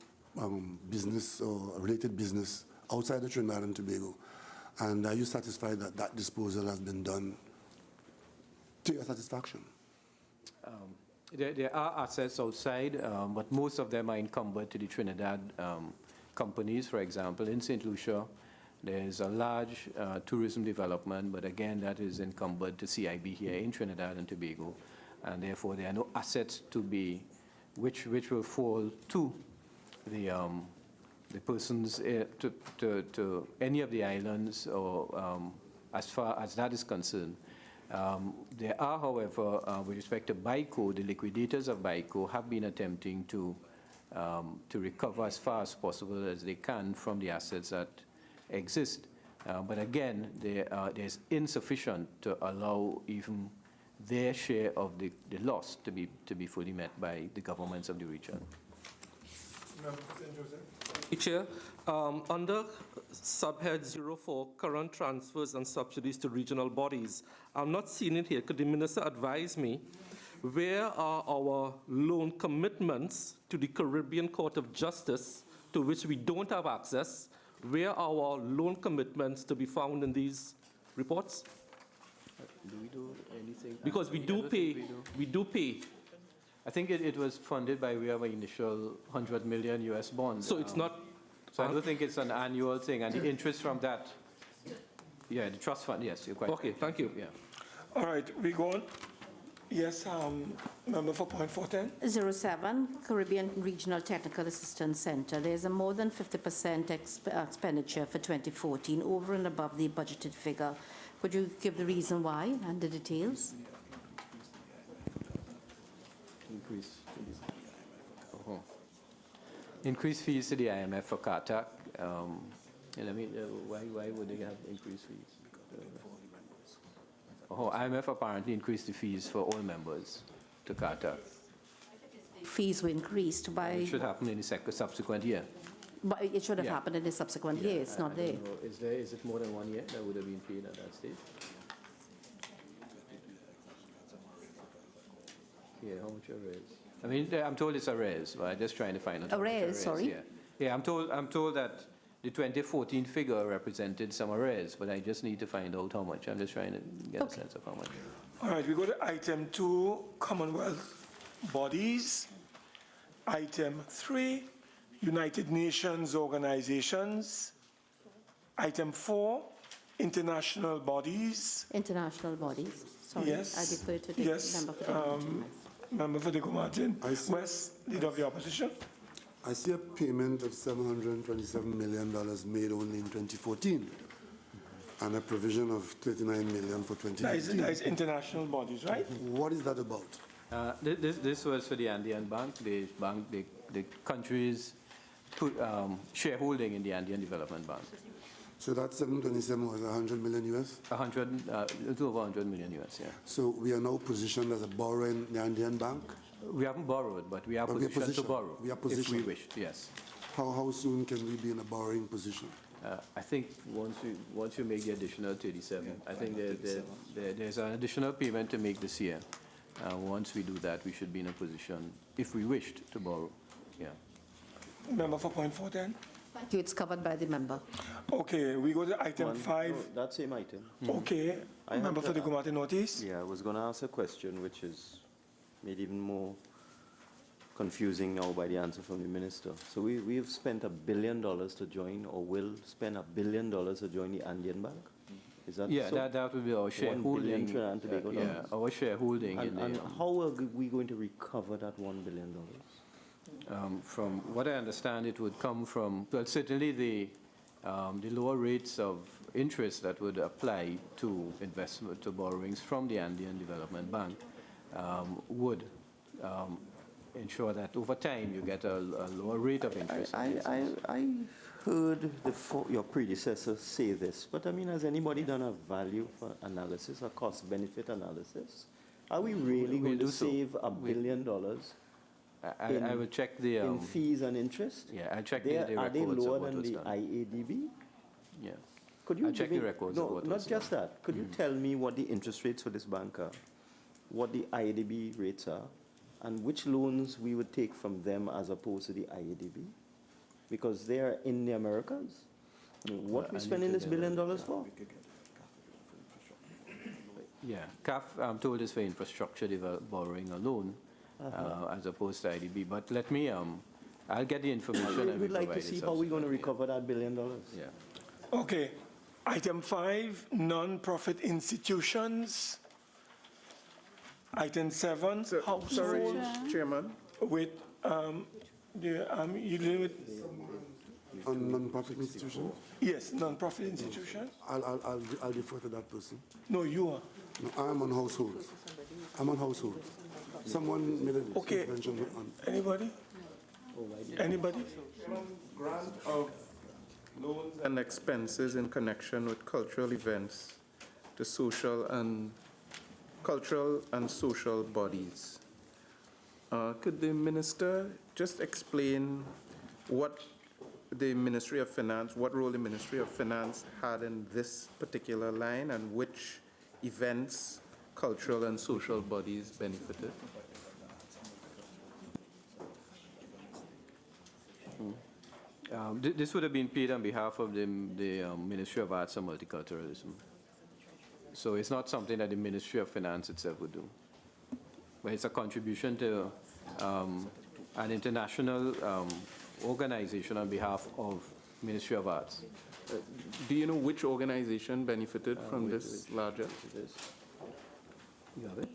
business or related business outside of Trinidad and Tobago? And are you satisfied that that disposal has been done to your satisfaction? There are assets outside, but most of them are encumbered to the Trinidad companies. For example, in St. Lucia, there's a large tourism development, but again, that is encumbered to CIB here in Trinidad and Tobago, and therefore there are no assets to be, which will fall to the persons to any of the islands, or as far as that is concerned. There are, however, with respect to BICO, the liquidators of BICO have been attempting to recover as far as possible as they can from the assets that exist. But again, there's insufficient to allow even their share of the loss to be fully met by the governments of the region. Chair, under subhead 04, current transfers and subsidies to regional bodies, I'm not seeing it here. Could the minister advise me where are our loan commitments to the Caribbean Court of Justice to which we don't have access? Where are our loan commitments to be found in these reports? Do we do anything? Because we do pay. I think it was funded by way of an initial $100 million US bond. So it's not. So I don't think it's an annual thing, and the interest from that. Yeah, the trust fund. Yes, you're quite. Okay, thank you. Yeah. All right, we go on. Yes, member for point 410. 07, Caribbean Regional Technical Assistance Center. There's a more than 50% expenditure for 2014 over and above the budgeted figure. Could you give the reason why and the details? Increase fees. Increase fees to the IMF for CARTAC. And I mean, why would they have increased fees? IMF apparently increased the fees for all members to CARTAC. Fees were increased by... It should happen in the subsequent year. But it should have happened in the subsequent year. It's not there. Is it more than 1 year that would have been paid at that stage? Yeah, how much arrears? I mean, I'm told it's arrears, but I'm just trying to find out. Arrears, sorry? Yeah, I'm told that the 2014 figure represented some arrears, but I just need to find out how much. I'm just trying to get a sense of how much. All right, we go to item 2, Commonwealth bodies. Item 3, United Nations organizations. Item 4, international bodies. International bodies. Sorry, yes. I defer to the member for the Member for Diego Martin. West, Leader of the Opposition. I see a payment of $727 million made only in 2014, and a provision of $39 million for 2015. That is international bodies, right? What is that about? This was for the Andean Bank, the country's shareholding in the Andean Development Bank. So that 727 was 100 million US? 100, it's over 100 million US, yeah. So we are now positioned as a borrower in the Andean Bank? We haven't borrowed, but we are But we are positioned to positioned. borrow. We are if we positioned. wished, yes. How soon can we be in a borrowing position? I think once you make the additional 37, I think there's an additional payment to make this year. Once we do that, we should be in a position, if we wished, to borrow. Yeah. Member for point 410? Thank you. It's covered by the member. Okay, we go to item 5. No, that same item. Okay, I member have for the to- Gumati notice? Yeah, I was going to ask a question which is made even more confusing now by the answer from the minister. So we've spent $1 billion to join, or will spend $1 billion to join the Andean Bank? Is that Yeah, so? that would be our 1 billion shareholding. Trinidad and Tobago Yeah, dollars. our shareholding in And the. how are we going to recover that $1 billion? From what I understand, it would come from, well, certainly the lower rates of interest that would apply to investment, to borrowings from the Andean Development Bank would ensure that over time you get a lower rate of interest. I heard your predecessor say this, but I mean, has anybody done a value for analysis, a cost-benefit analysis? Are we really We'll going to do so. save $1 billion I will check the. in fees and interest? Yeah, I'll check They the are they records of lower what than was the done. IADB? Yeah. Could you I'll check give the me- records of No, what not was just that. Could you tell me what the interest rates for this bank are, what the IADB rates are, and which loans we would take from them as opposed to the IADB? Because they are in the Americas. I mean, what I we need spending to this get $1 billion for? Yeah, CAF, I'm told, is for infrastructure borrowing alone, as opposed to IDB. But let me, I'll get the information and We'd like to provide it see how we're going to recover that $1 billion. Yeah. Okay, item 5, non-profit institutions. Item 7, Sorry, household. Chairman. With, you deal with, On non-profit institutions? yes, non-profit institution? I'll defer to that person. No, you are. No, I'm on households. I'm on households. Someone made a Okay. intervention on. Anybody? Anybody? Grant of loans and expenses in connection with cultural events to cultural and social bodies. Could the minister just explain what the Ministry of Finance, what role the Ministry of Finance had in this particular line, and which events cultural and social bodies benefited? This would have been paid on behalf of the Ministry of Arts and Multiculturalism. So it's not something that the Ministry of Finance itself would do. But it's a contribution to an international organization on behalf of Ministry of Arts. Do you know which organization benefited from this larger? You have it?